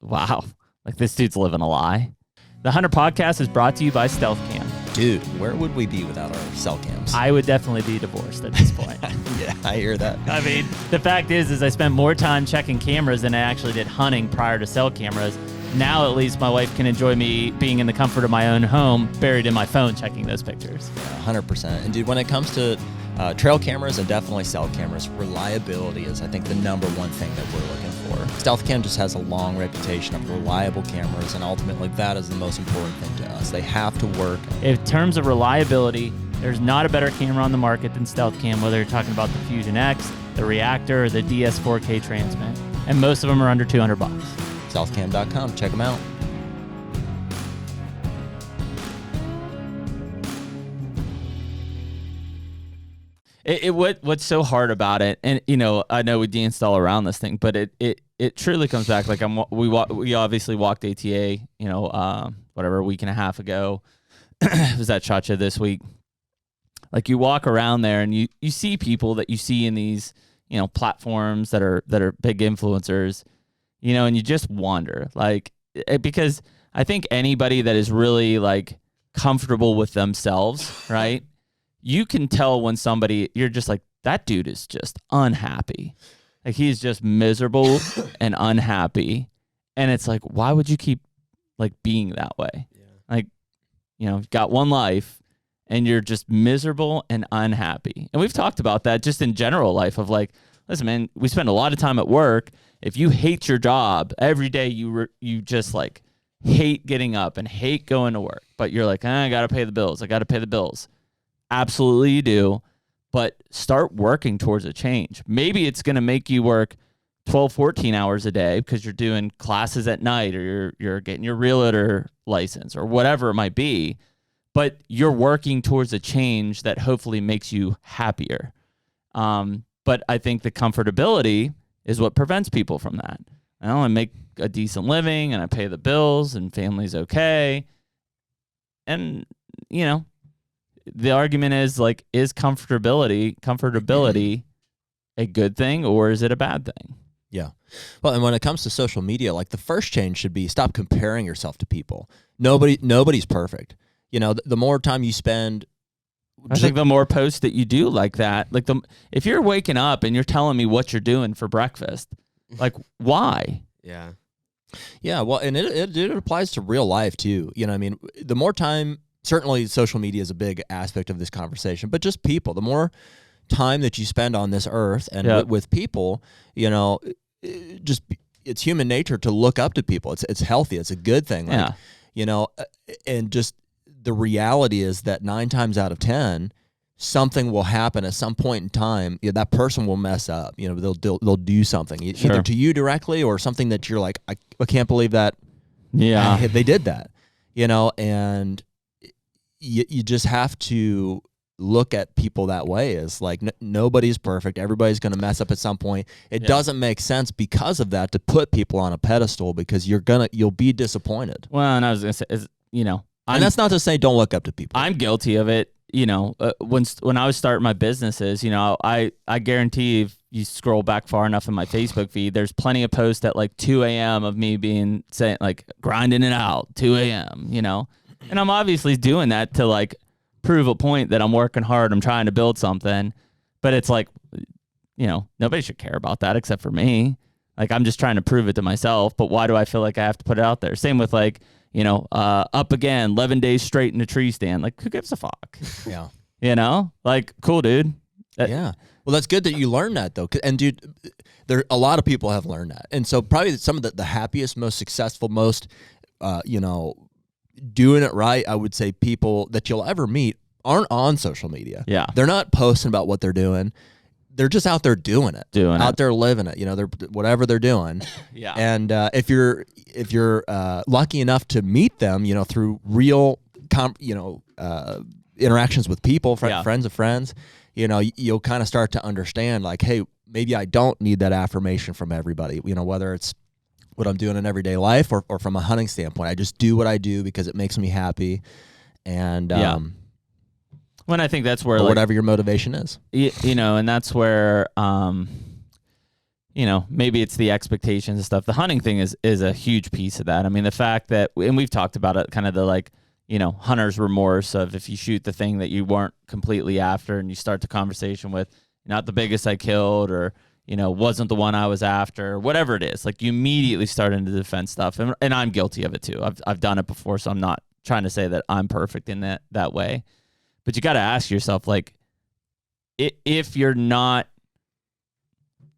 wow, like this dude's living a lie. The HUNTR Podcast is brought to you by Stealth Cam. Dude, where would we be without our cell cams? I would definitely be divorced at this point. Yeah, I hear that. I mean, the fact is I spent more time checking cameras than I actually did hunting prior to cell cameras. Now, at least, my wife can enjoy me being in the comfort of my own home, buried in my phone, checking those pictures. Yeah, 100%. And dude, when it comes to trail cameras and definitely cell cameras, reliability is, I think, the number one thing that we're looking for. Stealth Cam just has a long reputation of reliable cameras, and ultimately that is the most important thing to us. They have to work. In terms of reliability, there's not a better camera on the market than Stealth Cam, whether you're talking about the Fusion X, the Reactor, or the DS4K Transmit. And most of them are under $200. Stealthcam.com. Check them out. What's so hard about it, and I know we deinstall around this thing, but it truly comes back. Like we obviously walked ATA, a week and a half ago. It was at Chacha this week. Like you walk around there and you see people that you see in these platforms that are big influencers, and you just wonder, like, because I think anybody that is really like comfortable with themselves, right? You can tell when you're just like, that dude is just unhappy. Like he's just miserable and unhappy. And it's like, why would you keep like being that way? Yeah. Like, you've got one life and you're just miserable and unhappy. And we've talked about that just in general life of like, listen, man, we spend a lot of time at work. If you hate your job every day, you just like hate getting up and hate going to work, but you're like, I got to pay the bills. I got to pay the bills. Absolutely you do, but start working towards a change. Maybe it's going to make you work 12, 14 hours a day because you're doing classes at night or you're getting your realtor license or whatever it might be, but you're working towards a change that hopefully makes you happier. But I think the comfortability is what prevents people from that. I make a decent living and I pay the bills and family's okay. And, the argument is like, is comfortability a good thing or is it a bad thing? Yeah. Well, and when it comes to social media, like the first change should be stop comparing yourself to people. Nobody's perfect. The more time you spend, I think the more posts that you do like that, like if you're waking up and you're telling me what you're doing for breakfast, like why? Yeah. Yeah. Well, and it applies to real life too. The more time. Certainly social media is a big aspect of this conversation, but just people, the more time that you spend on this earth and with people, it's human nature to look up to people. It's healthy. It's a good thing. Like, and just the reality is that 9 times out of 10, something will happen at some point in time. That person will mess up. They'll do something either to you directly or something that you're like, I can't believe that. Yeah, they did that. And you just have to look at people that way as like nobody's perfect. Everybody's going to mess up at some point. It doesn't make sense because of that to put people on a pedestal because you'll be disappointed. Well, and I was going to say, and that's not to say don't look up to people. I'm guilty of it. When I was starting my businesses, I guarantee if you scroll back far enough in my Facebook feed, there's plenty of posts at like 2 a.m. of me saying like grinding it out, 2 a.m., And I'm obviously doing that to like prove a point that I'm working hard. I'm trying to build something, but it's like, nobody should care about that except for me. Like I'm just trying to prove it to myself, but why do I feel like I have to put it out there? Same with like, up again, 11 days straight in a tree stand. Like who gives a fuck? Yeah. Like cool, dude. Yeah. Well, that's good that you learned that though. And dude, a lot of people have learned that. And so probably some of the happiest, most successful, most, doing it right, I would say people that you'll ever meet aren't on social media. Yeah. They're not posting about what they're doing. They're just out there doing it. Out there living it. They're whatever they're doing. Yeah. And if you're lucky enough to meet them, through real interactions with people, friends of friends, you'll kind of start to understand like, hey, maybe I don't need that affirmation from everybody, whether it's what I'm doing in everyday life or from a hunting standpoint. I just do what I do because it makes me happy. And when I think that's where whatever your motivation is, and that's where, maybe it's the expectations and stuff. The hunting thing is a huge piece of that. I mean, the fact that, and we've talked about it, kind of the like, hunter's remorse of if you shoot the thing that you weren't completely after and you start the conversation with, not the biggest I killed, or, wasn't the one I was after, whatever it is. Like, you immediately start into defense stuff. And I'm guilty of it too. I've done it before, so I'm not trying to say that I'm perfect in that way. But you got to ask yourself, like, if you're not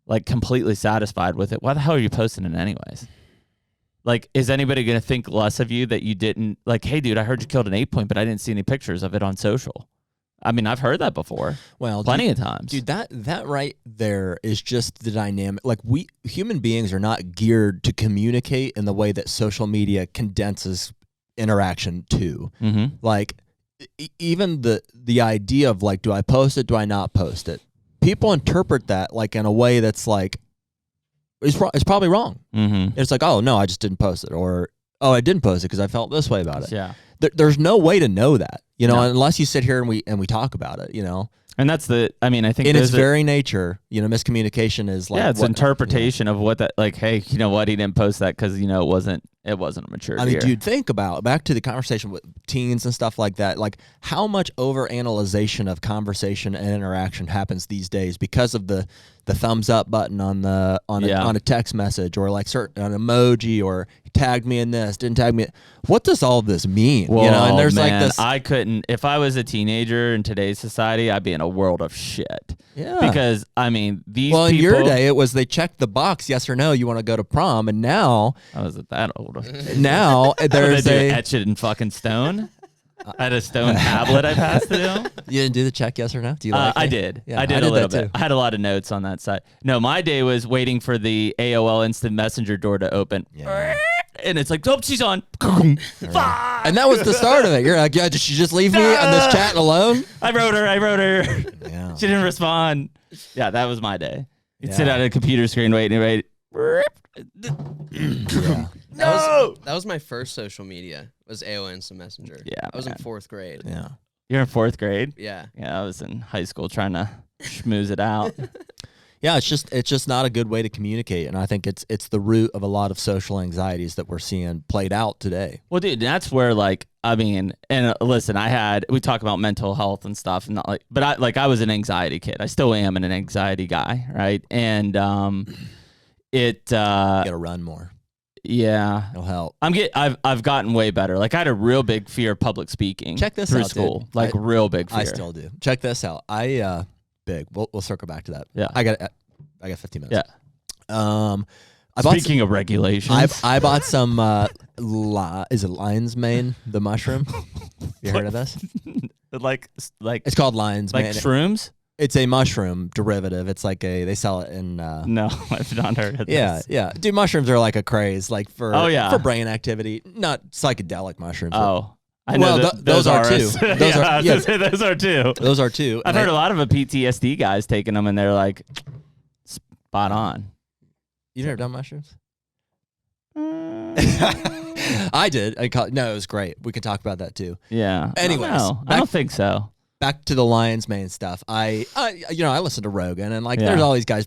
like completely satisfied with it, why the hell are you posting it anyways? Like, is anybody going to think less of you that you didn't, like, hey dude, I heard you killed an 8-point, but I didn't see any pictures of it on social. I mean, I've heard that before. Well, plenty of times. Dude, that right there is just the dynamic. Like, we human beings are not geared to communicate in the way that social media condenses interaction to. Mm-hmm. Like, even the idea of like, do I post it? Do I not post it? People interpret that like in a way that's like, it's probably wrong. Mm-hmm. It's like, oh no, I just didn't post it, or oh, I didn't post it because I felt this way about it. Yeah. There's no way to know that, No. unless you sit here and we talk about it, And that's I think in its very nature, miscommunication is like, it's interpretation of what that, like, hey, you know what, he didn't post that because it wasn't a mature. I mean, dude, think about back to the conversation with teens and stuff like that. Like, how much overanalyzation of conversation and interaction happens these days because of the thumbs up button on a text message, or like an emoji, or tagged me in this, didn't tag me. What does all of this mean? Whoa, And there's man, like this. I couldn't. If I was a teenager in today's society, I'd be in a world of shit. Yeah. Because these. Well, in people, your day, it was they checked the box, yes or no, you want to go to prom, and now I wasn't that old. now there's etch it in fucking stone. I had a stone tablet I passed to them. You didn't do the check, yes or no? Do you like I it? did. Yeah, I did a little that bit. too. I had a lot of notes on that side. No, my day was waiting for the AOL Instant Messenger door to open. Yeah. And it's like, oh, she's on. And that was the start of it. You're like, yeah, did she just leave me on this chat alone? I wrote her. Yeah. She didn't respond. Yeah, that was my day. You'd Yeah. sit at a computer screen waiting. Yeah. That was my first social media. Was AOL Instant Messenger. Yeah, I was in man. 4th grade. Yeah. You're in 4th grade? Yeah. Yeah, I was in high school trying to schmooze it out. Yeah, it's just not a good way to communicate, and I think it's the root of a lot of social anxieties that we're seeing played out today. Well, dude, that's where listen, we talk about mental health and stuff, and I was an anxiety kid. I still am an anxiety guy, right? And You got to run more. Yeah, It'll help. I've gotten way better. Like, I had a real big fear of public speaking. Check this through out, school. dude. Like, real big fear. I still do. Check this out. Big. We'll circle back to that. Yeah. I got 15 minutes. Yeah. Speaking of regulations, I bought some. Is it lion's mane? The mushroom. You heard of this? like It's called lion's like mane. shrooms. It's a mushroom derivative. It's like they sell it in. No, I've not heard of this. Yeah. Dude, mushrooms are like a craze, like for for brain activity, not psychedelic mushrooms. Oh, I know those are too. Those are too. Those are too. I've heard a lot of PTSD guys taking them, and they're like spot on. You've never done mushrooms? I did. No, it was great. We could talk about that too. Yeah. Anyways, I don't think so. Back to the lion's mane stuff. I listen to Rogan, and there's all these guys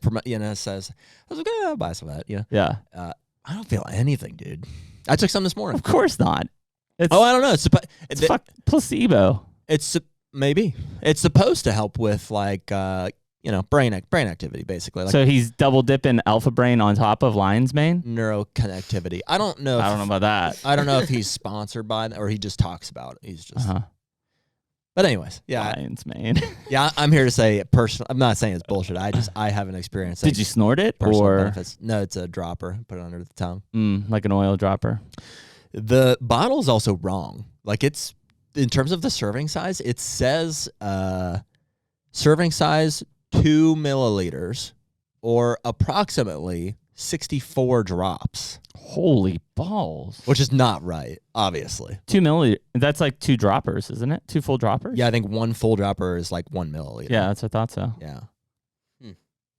says, I was like, I'll buy some of that. Yeah. I don't feel anything, dude. I took some this morning. Of course not. I don't know. It's placebo. Maybe it's supposed to help with brain activity, basically. So he's double dipping alpha brain on top of lion's mane? Neuroconnectivity. I don't know about that. I don't know if he's sponsored by that or he just talks about it. He's just. But anyways, yeah. Lion's mane. Yeah, I'm here to say personal. I'm not saying it's bullshit. I haven't experienced. Did you snort it or? Benefits. No, it's a dropper. Put it under the tongue. Like an oil dropper. The bottle's also wrong. Like, it's in terms of the serving size. It says serving size 2 milliliters or approximately 64 drops. Holy balls. Which is not right, obviously. 2 milliliters. That's like 2 droppers, isn't it? 2 full droppers? Yeah, I think 1 full dropper is like 1 milliliter. Yeah, that's what I thought so. Yeah.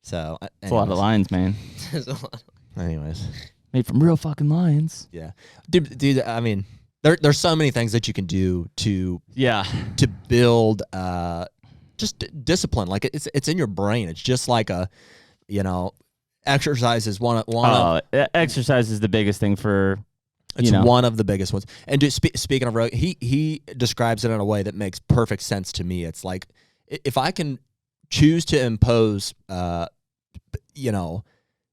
So, it's a lot of lion's mane. There's a lot. Anyways. Made from real fucking lions. Yeah. Dude, I mean, there's so many things that you can do to build just discipline. Like, it's in your brain. It's just like exercise is one of exercise is the biggest thing for. It's one of the biggest ones. And speaking of Rogan, he describes it in a way that makes perfect sense to me. It's like if I can choose to impose,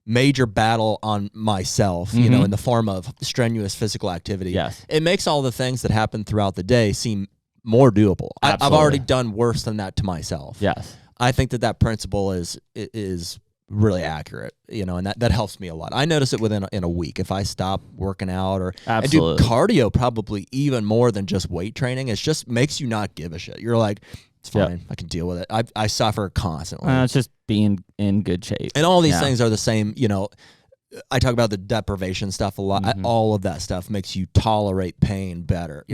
major battle on myself, in the form of strenuous physical activity, it makes all the things that happen throughout the day seem more doable. I've already done worse than that to myself. Yes. I think that principle is really accurate, and that helps me a lot. I notice it in a week. If I stop working out and do cardio, probably even more than just weight training, it just makes you not give a shit. You're like, it's fine. I can deal with it. I suffer constantly. It's just being in good shape. And all these things are the same, I talk about the deprivation stuff a lot. All of that stuff makes you tolerate pain better.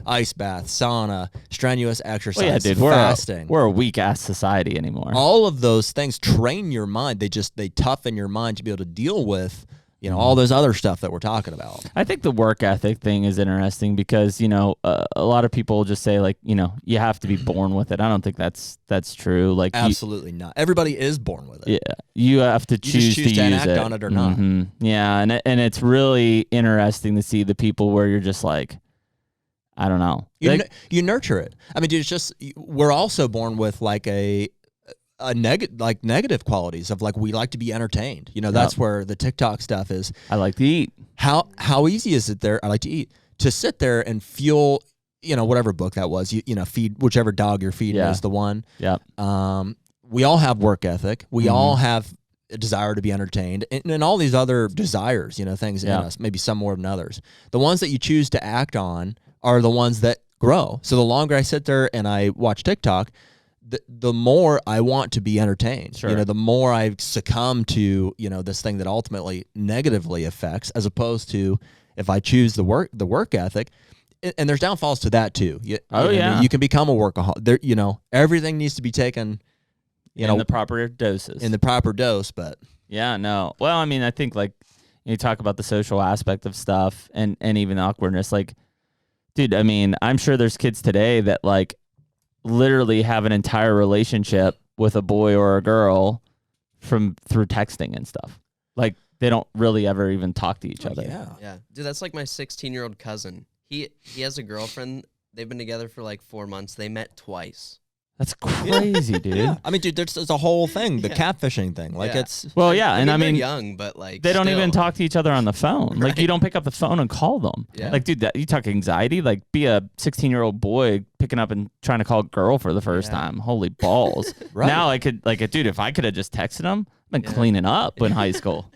Ice bath, sauna, strenuous exercise, fasting. We're a weak-ass society anymore. All of those things train your mind. They toughen your mind to be able to deal with all those other stuff that we're talking about. I think the work ethic thing is interesting because, a lot of people just say, like, you have to be born with it. I don't think that's true. Like, absolutely not. Everybody is born with it. Yeah. You have to choose to use enact on it or not. Yeah. And it's really interesting to see the people where you're just like, I don't know. You nurture it. I mean, dude, it's just, we're also born with like negative qualities of like, we like to be entertained. That's where the TikTok stuff is. I like to eat. How easy is it there? I like to eat. To sit there and fuel, whatever book that was, feed whichever dog you're feeding is the one. Yeah. We all have work ethic. We all have a desire to be entertained and all these other desires, things in us, maybe some more than others. The ones that you choose to act on are the ones that grow. So the longer I sit there and I watch TikTok, the more I want to be entertained. Sure. The more I succumb to, this thing that ultimately negatively affects, as opposed to if I choose the work ethic. And there's downfalls to that too. You can become a workaholic. There, everything needs to be taken, in the proper doses. In the proper dose, but yeah, no. Well, I mean, I think like you talk about the social aspect of stuff and even the awkwardness. Like, dude, I mean, I'm sure there's kids today that like literally have an entire relationship with a boy or a girl through texting and stuff. Like they don't really ever even talk to each other. Yeah. Dude, that's like my 16-year-old cousin. He has a girlfriend. They've been together for like 4 months. They met twice. That's crazy, dude. Yeah. I mean, dude, there's a whole thing, the catfishing thing. Like it's and I mean, they're young, but like they don't even talk to each other on the phone. Like you don't pick up the phone and call them. Yeah. Like, dude, you talk anxiety. Like, be a 16-year-old boy picking up and trying to call a girl for the first time. Holy balls! Right. Now I could, like, dude, if I could have just texted him, I've been cleaning up in high school.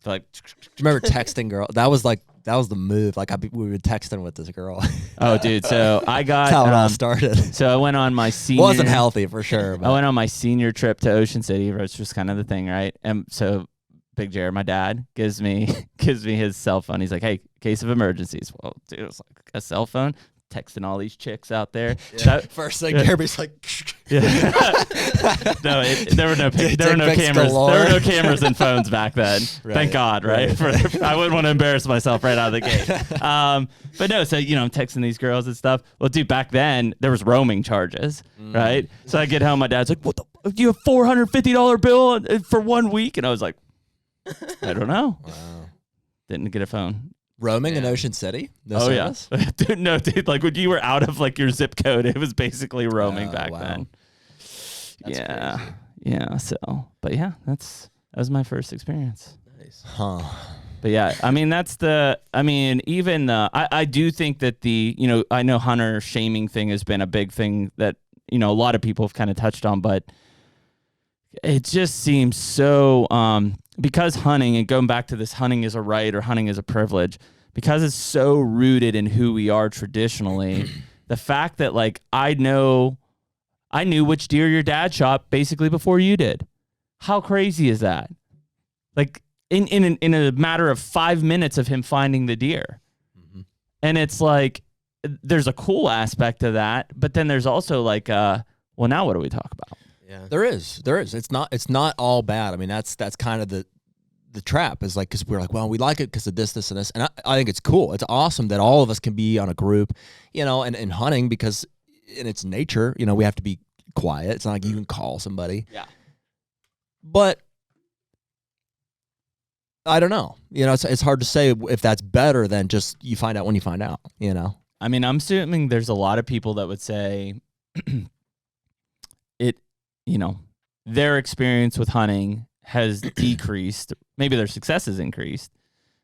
Like, do you remember texting girl? That was the move. Like we were texting with this girl. Oh, dude. So I got that's how it all started. So I went on my senior. Wasn't healthy for sure. But. I went on my senior trip to Ocean City, which was kind of the thing, right? And so Big Jared, my dad, gives me his cell phone. He's like, "Hey, case of emergencies." Well, dude, it was like a cell phone. Texting all these chicks out there. Yeah. First thing, Kirby's like, no, there were no cameras. Galore. There were no cameras and phones back then. Right. Thank God, right? I wouldn't want to embarrass myself right out of the gate. But no, so I'm texting these girls and stuff. Well, dude, back then there was roaming charges, right? So I get home, my dad's like, "What the? You have $450 bill for 1 week?" And I was like, "I don't know." Wow. Didn't get a phone. Roaming in Ocean City? Yes. Dude, like when you were out of like your zip code, it was basically roaming back then. That's crazy. Yeah. So, but yeah, that was my first experience. Nice. Huh. But yeah, I mean, even I do think that I know hunter shaming thing has been a big thing that, a lot of people have kind of touched on, but it just seems so, because hunting, and going back to this, hunting is a right or hunting is a privilege, because it's so rooted in who we are traditionally, the fact that like I knew which deer your dad shot basically before you did. How crazy is that? Like in a matter of 5 minutes of him finding the deer. Mm-hmm. And it's like, there's a cool aspect to that, but then there's also like, well, now what do we talk about? Yeah. There is. It's not all bad. I mean, that's kind of the trap is like, because we're like, well, we like it because of this, and this. And I think it's cool. It's awesome that all of us can be on a group, and hunting, because in its nature, we have to be quiet. It's not like you can call somebody. Yeah. But I don't know. It's hard to say if that's better than just you find out when you find out, I mean, I'm assuming there's a lot of people that would say their experience with hunting has decreased. Maybe their success has increased,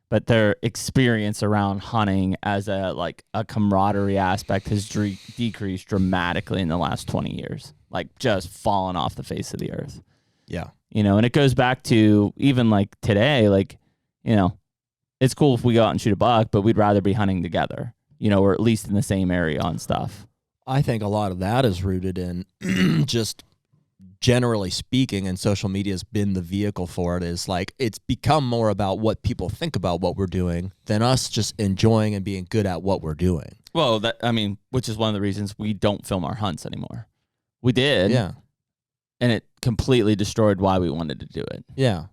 but their experience around hunting as a camaraderie aspect has decreased dramatically in the last 20 years, like just fallen off the face of the earth. Yeah. And it goes back to even like today, it's cool if we go out and shoot a buck, but we'd rather be hunting together, or at least in the same area on stuff. I think a lot of that is rooted in just generally speaking, and social media has been the vehicle for it, is like it's become more about what people think about what we're doing than us just enjoying and being good at what we're doing. Well, which is one of the reasons we don't film our hunts anymore. We did. Yeah. And it completely destroyed why we wanted to do it. Yeah.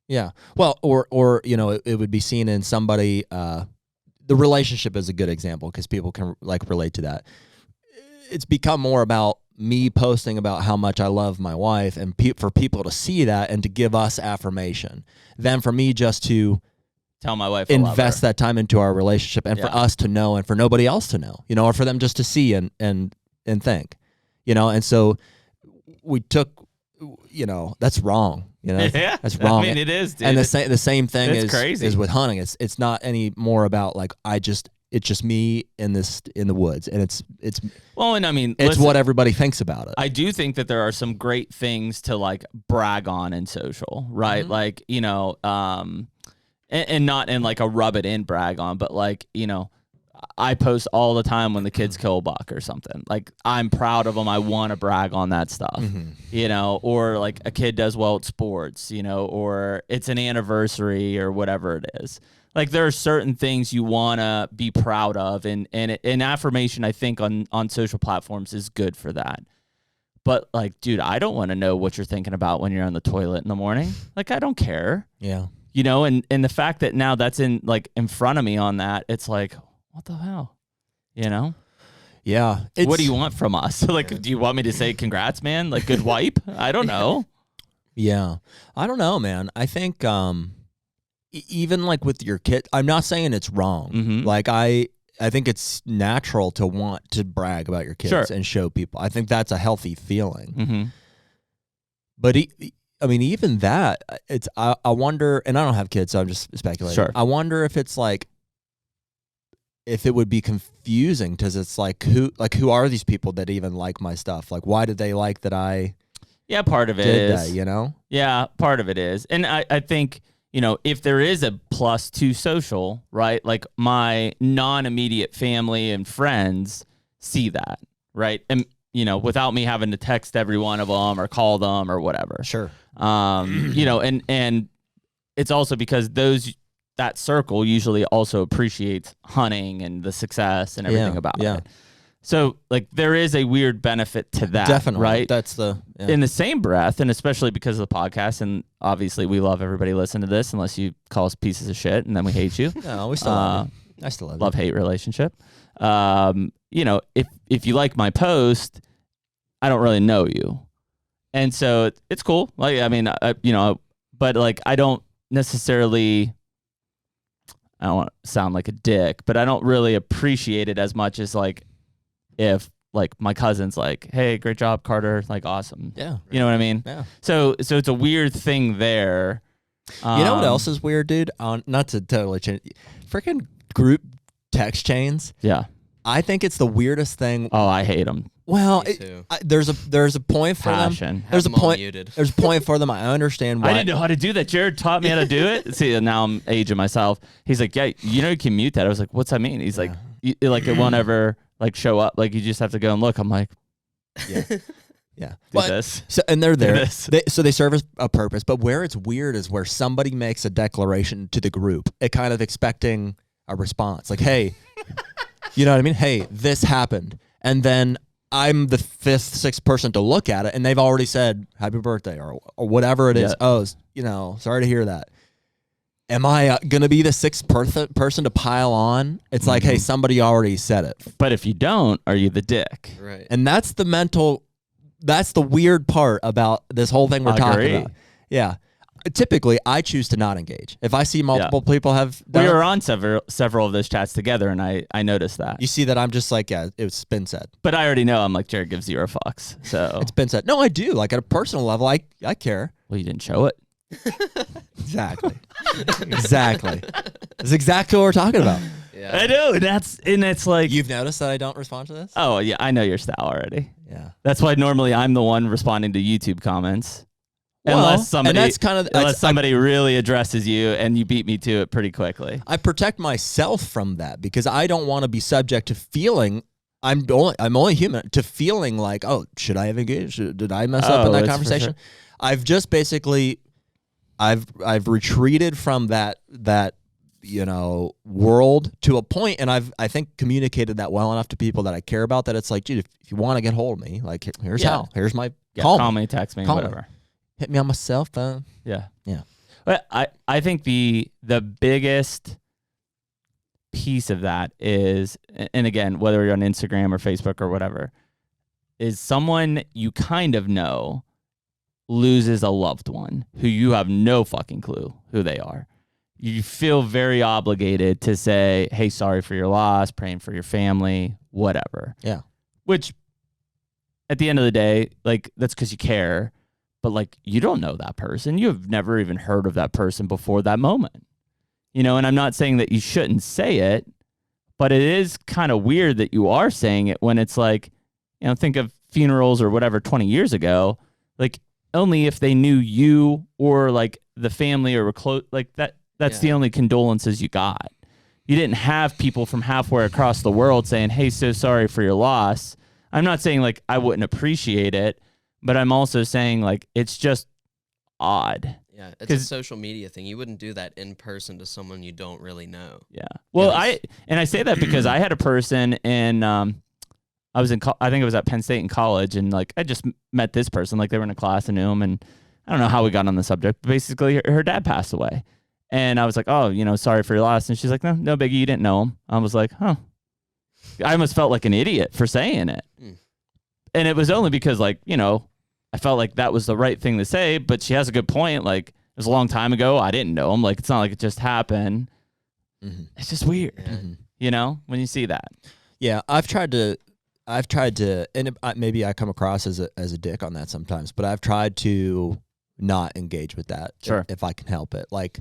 Yeah. Well, or it would be seen in somebody, the relationship is a good example because people can relate to that. It's become more about me posting about how much I love my wife and for people to see that and to give us affirmation than for me just to tell my wife invest that time into our relationship and for us to know and for nobody else to know, or for them just to see and think, and so we took, that's wrong. Yeah, that's wrong. I mean, it is, dude. And the same thing crazy. is with hunting. It's not any more about it's just me in the woods, and it's well, and I mean, it's what everybody thinks about it. I do think that there are some great things to brag on in social, right? Mm-hmm. And not in a rub it in brag on, but I post all the time when the kids kill a buck or something. I'm proud of them. I want to brag on that stuff, or a kid does well at sports, or it's an anniversary or whatever it is. There are certain things you want to be proud of, and affirmation, I think, on social platforms is good for that. But, dude, I don't want to know what you're thinking about when you're on the toilet in the morning. I don't care. Yeah. And the fact that now that's in front of me on that, it's what the hell? Yeah. What do you want from us? Do you want me to say congrats, man? Good wipe? I don't know. Yeah. I don't know, man. I think even with your kid, I'm not saying it's wrong. Mm-hmm. I think it's natural to want to brag about your kids and show people. I think that's a healthy feeling. Mm-hmm. But even that, I wonder, and I don't have kids, so I'm just speculating. Sure. I wonder if it's if it would be confusing because it's who are these people that even like my stuff? Why did they like that I? Yeah, part of it did is. That, Yeah, part of it is, and I think if there is a plus to social, right? My non-immediate family and friends see that, right? And without me having to text every one of them or call them or whatever. Sure. And it's also because that circle usually also appreciates hunting and the success and everything about it. So there is a weird benefit to that. Definitely. Right? That's in the same breath, and especially because of the podcast, and obviously we love everybody listening to this unless you call us pieces of shit and then we hate you. No, we still love you. I still love you. Love-hate relationship. If you like my post, I don't really know you. And so it's cool. But I don't necessarily, I don't want to sound like a dick, but I don't really appreciate it as much as if my cousin's hey, great job, Carter, awesome. Yeah. You know what I mean? Yeah. So it's a weird thing there. You know what else is weird, dude? Not to totally change, freaking group text chains. Yeah. I think it's the weirdest thing. Oh, I hate them. Well, there's a point for them. There's a point. There's a point for them. I understand why. I didn't know how to do that. Jared taught me how to do it. See, now I'm aging myself. He's like, yeah, you can mute that. I was like, what's that mean? He's like, it won't ever show up. You just have to go and look. I'm like, yeah, yeah. Do this. So, and they're there. They serve a purpose. But where it's weird is where somebody makes a declaration to the group, kind of expecting a response. Hey, you know what I mean? Hey, this happened, and then I'm the fifth, sixth person to look at it, and they've already said happy birthday or whatever it is. Yeah. Oh, sorry to hear that. Am I going to be the sixth person to pile on? It's hey, somebody already said it. But if you don't, are you the dick? Right. And that's the weird part about this whole thing we're talking about. Yeah. typically I choose to not engage. If I see multiple people have done we were on several of those chats together, and I noticed that. You see that I'm just like, yeah, it's been said. But I already know I'm like, Jared gives 0 fucks. So it's been said. No, I do. Like at a personal level, I care. Well, you didn't show it. Exactly. Exactly. That's exactly what we're talking about. Yeah. I know. And it's like, you've noticed that I don't respond to this? Oh yeah, I know your style already. Yeah. That's why normally I'm the one responding to YouTube comments. Well, unless somebody, and that's kind of, unless somebody really addresses you and you beat me to it pretty quickly. I protect myself from that because I don't want to be subject to feeling. I'm only human, to feeling like, oh, should I have engaged? Did I mess up in that conversation? Sure. I've just basically, I've retreated from that world to a point, and I think communicated that well enough to people that I care about that it's like, dude, if you want to get hold of me, like here's how. Here's my call me, text me, whatever. Hit me on my cell phone. Yeah. Yeah. But I think the biggest piece of that is, and again, whether you're on Instagram or Facebook or whatever, is someone you kind of know loses a loved one who you have no fucking clue who they are. You feel very obligated to say, hey, sorry for your loss, praying for your family, whatever. Yeah. Which at the end of the day, like, that's because you care. But, like, you don't know that person. You've never even heard of that person before that moment. And I'm not saying that you shouldn't say it, but it is kind of weird that you are saying it when it's like, think of funerals or whatever 20 years ago, like, only if they knew you or, like, the family or were close, like, that's the only condolences you got. You didn't have people from halfway across the world saying, hey, so sorry for your loss. I'm not saying, like, I wouldn't appreciate it. But I'm also saying, like, it's just odd. Yeah, it's a social media thing. You wouldn't do that in person to someone you don't really know. Yeah. Well, I say that because I had a person in, I think it was at Penn State in college, and, like, I just met this person. Like, they were in a class, I knew him, and I don't know how we got on the subject. But basically, her dad passed away. And I was like, oh, sorry for your loss. And she's like, no biggie, you didn't know him. I was like, huh. I almost felt like an idiot for saying it. And it was only because, like, I felt like that was the right thing to say, but she has a good point. Like, it was a long time ago. I didn't know him. Like, it's not like it just happened. Mm-hmm. It's just weird, when you see that. Yeah, I've tried to, and maybe I come across as a dick on that sometimes, but I've tried to not engage with that if I can help it. Like,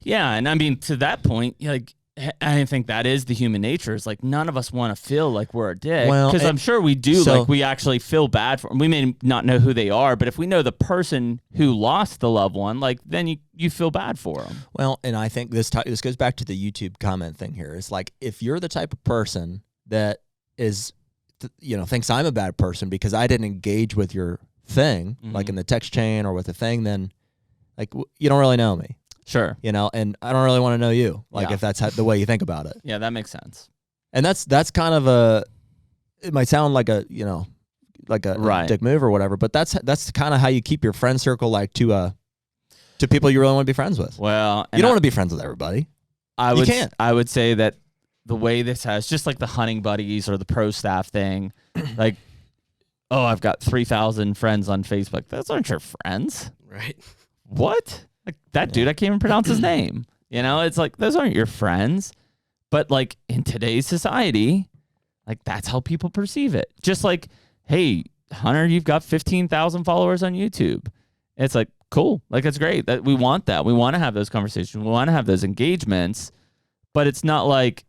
yeah, and I mean, to that point, like, I think that is the human nature. It's like none of us want to feel like we're a dick, because I'm sure we do. Like, we actually feel bad for them. We may not know who they are, but if we know the person who lost the loved one, like, then you feel bad for them. Well, and I think this goes back to the YouTube comment thing here. It's like, if you're the type of person that is, thinks I'm a bad person because I didn't engage with your thing, like in the text chain or with the thing, then, like, you don't really know me. Sure. And I don't really want to know you, like, if that's the way you think about it. Yeah, that makes sense. And that's kind of it might sound like a dick move or whatever, but that's kind of how you keep your friend circle, like, to people you really want to be friends with. Well, you don't want to be friends with everybody. You can't. I would say that the way this has, just like the hunting buddies or the pro staff thing, like, oh, I've got 3,000 friends on Facebook. Those aren't your friends. Right. What? Like, that dude, I can't even pronounce his name. It's like, those aren't your friends. But, like, in today's society, like, that's how people perceive it. Just like, hey, Hunter, you've got 15,000 followers on YouTube. It's like, cool. Like, it's great. That we want that. We want to have those conversations. We want to have those engagements. But it's not like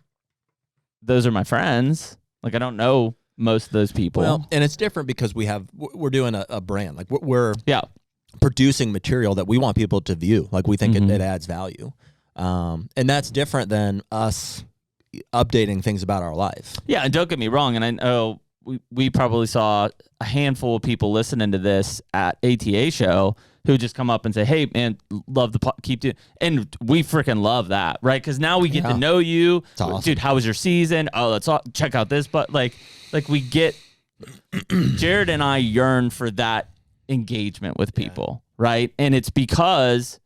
those are my friends. Like, I don't know most of those people. Well, and it's different because we're doing a brand. Like, we're producing material that we want people to view. Like, we think it adds value. And that's different than us updating things about our life. Yeah, and don't get me wrong, and I know we probably saw a handful of people listening to this at ATA show who just come up and say, hey, man, love the keep doing, and we freaking love that, right? Because now we get to know you. It's awesome. Dude, how was your season? Oh, let's check out this. But like we get, Jared and I yearn for that engagement with people, right? And it's because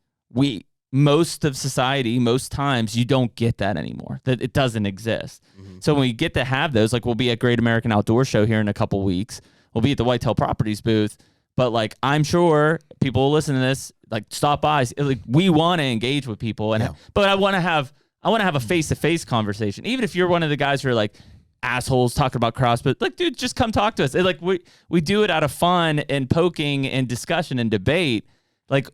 most of society, most times, you don't get that anymore. That it doesn't exist. So when we get to have those, like, we'll be at Great American Outdoor Show here in a couple weeks. We'll be at the Whitetail Properties booth. But, like, I'm sure people will listen to this. like stop by. Like we want to engage with people, and but I want to have a face-to-face conversation. Even if you're one of the guys who are like assholes talking about CrossFit, like dude, just come talk to us. Like we do it out of fun and poking and discussion and debate. Like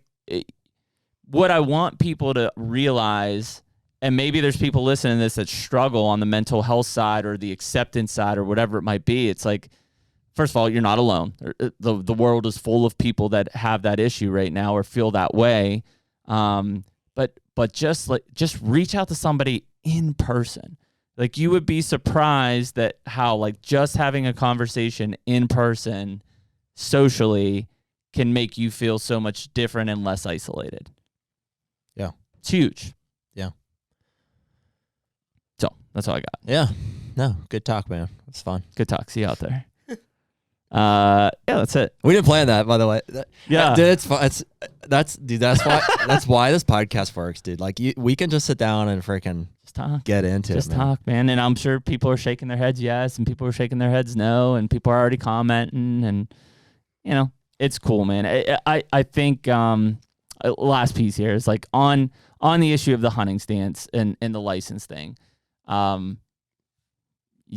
what I want people to realize, and maybe there's people listening to this that struggle on the mental health side or the acceptance side or whatever it might be. It's like, first of all, you're not alone. The world is full of people that have that issue right now or feel that way. But just reach out to somebody in person. Like you would be surprised that how like just having a conversation in person socially can make you feel so much different and less isolated. Yeah. It's huge. Yeah. So that's all I got. Yeah. No, good talk, man. It's fun. Good talk. See you out there. Yeah, that's it. We didn't plan that, by the way. Yeah, dude, it's fun. That's why that's why this podcast works, dude. Like we can just sit down and freaking just talk, get into just it, man. talk, man. And I'm sure people are shaking their heads yes, and people are shaking their heads no, and people are already commenting, and you know, it's cool, man. I think last piece here is like on the issue of the hunting stance and the license thing. You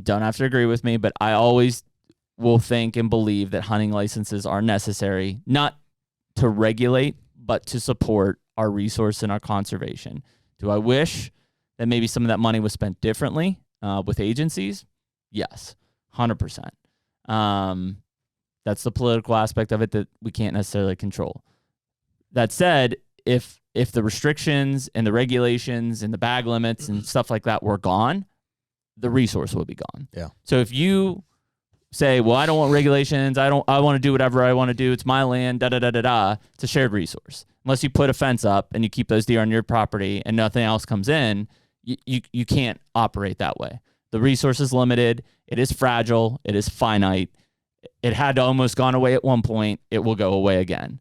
don't have to agree with me, but I always will think and believe that hunting licenses are necessary, not to regulate, but to support our resource and our conservation. Do I wish that maybe some of that money was spent differently with agencies? Yes, 100%. That's the political aspect of it that we can't necessarily control. That said, if the restrictions and the regulations and the bag limits and stuff like that were gone, the resource would be gone. Yeah. So if you say, well, I don't want regulations. I want to do whatever I want to do. It's my land, it's a shared resource. Unless you put a fence up and you keep those deer on your property and nothing else comes in, you can't operate that way. The resource is limited. It is fragile. It is finite. It had to almost gone away at one point. It will go away again.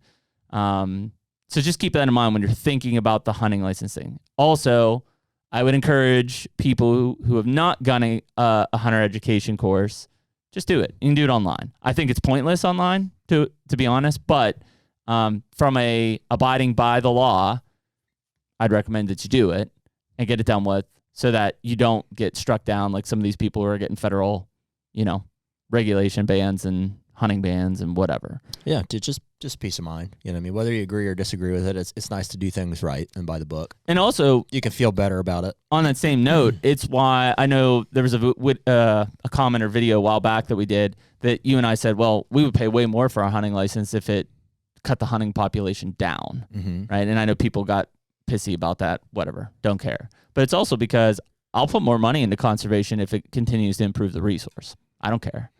So just keep that in mind when you're thinking about the hunting licensing. Also, I would encourage people who have not done a hunter education course, just do it. You can do it online. I think it's pointless online, to be honest, but from a abiding by the law, I'd recommend that you do it and get it done with so that you don't get struck down like some of these people who are getting federal, regulation bans and hunting bans and whatever. Yeah, just peace of mind. You know what I mean? Whether you agree or disagree with it, it's nice to do things right and by the book. And also, you can feel better about it. On that same note, it's why I know there was a comment or video a while back that we did that you and I said, well, we would pay way more for our hunting license if it cut the hunting population down, right? And I know people got pissy about that, whatever, don't care. But it's also because I'll put more money into conservation if it continues to improve the resource. I don't care.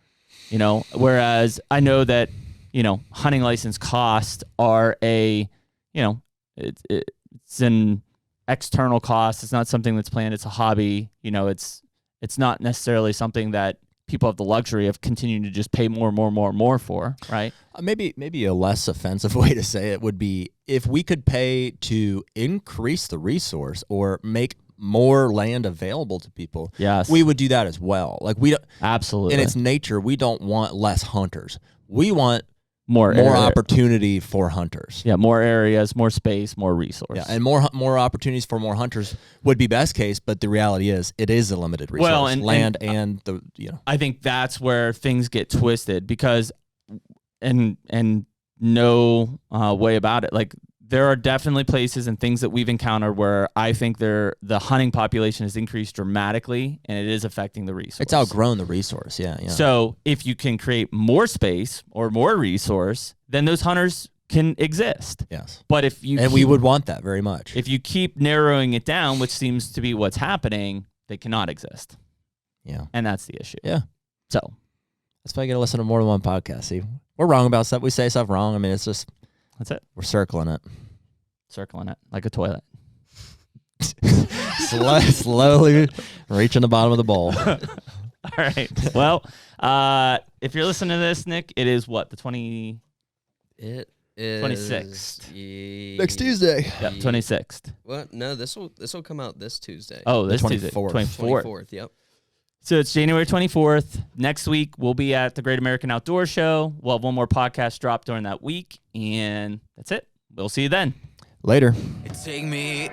Whereas I know that, hunting license costs are it's an external cost. It's not something that's planned. It's a hobby. It's not necessarily something that people have the luxury of continuing to just pay more for, right? Maybe a less offensive way to say it would be if we could pay to increase the resource or make more land available to people. Yes, we would do that as well. Like we don't, absolutely, in its nature, we don't want less hunters. We want more opportunity for hunters. Yeah, more areas, more space, more resource. Yeah, and more opportunities for more hunters would be best case, but the reality is it is a limited resource. Well, and I think that's where things get twisted because and no way about it. Like there are definitely places and things that we've encountered where I think the hunting population has increased dramatically and it is affecting the resource. It's outgrown the resource, yeah. So if you can create more space or more resource, then those hunters can exist. Yes. But we would want that very much. If you keep narrowing it down, which seems to be what's happening, they cannot exist. Yeah. And that's the issue. Yeah. So that's why you got to listen to more than one podcast. See, we're wrong about stuff. We say stuff wrong. I mean, it's just... That's it. We're circling it like a toilet. Slowly reaching the bottom of the bowl. All right. Well, if you're listening to this, Nick, it is what? The 20... It is 26th. Next Tuesday. Yep, 26th. What? No, this will come out this Tuesday. Oh, this 24th. Tuesday. 24th. Yep. So it's January 24th. Next week, we'll be at the Great American Outdoor Show. We'll have one more podcast drop during that week, and that's it. we'll see you then. Later. Take me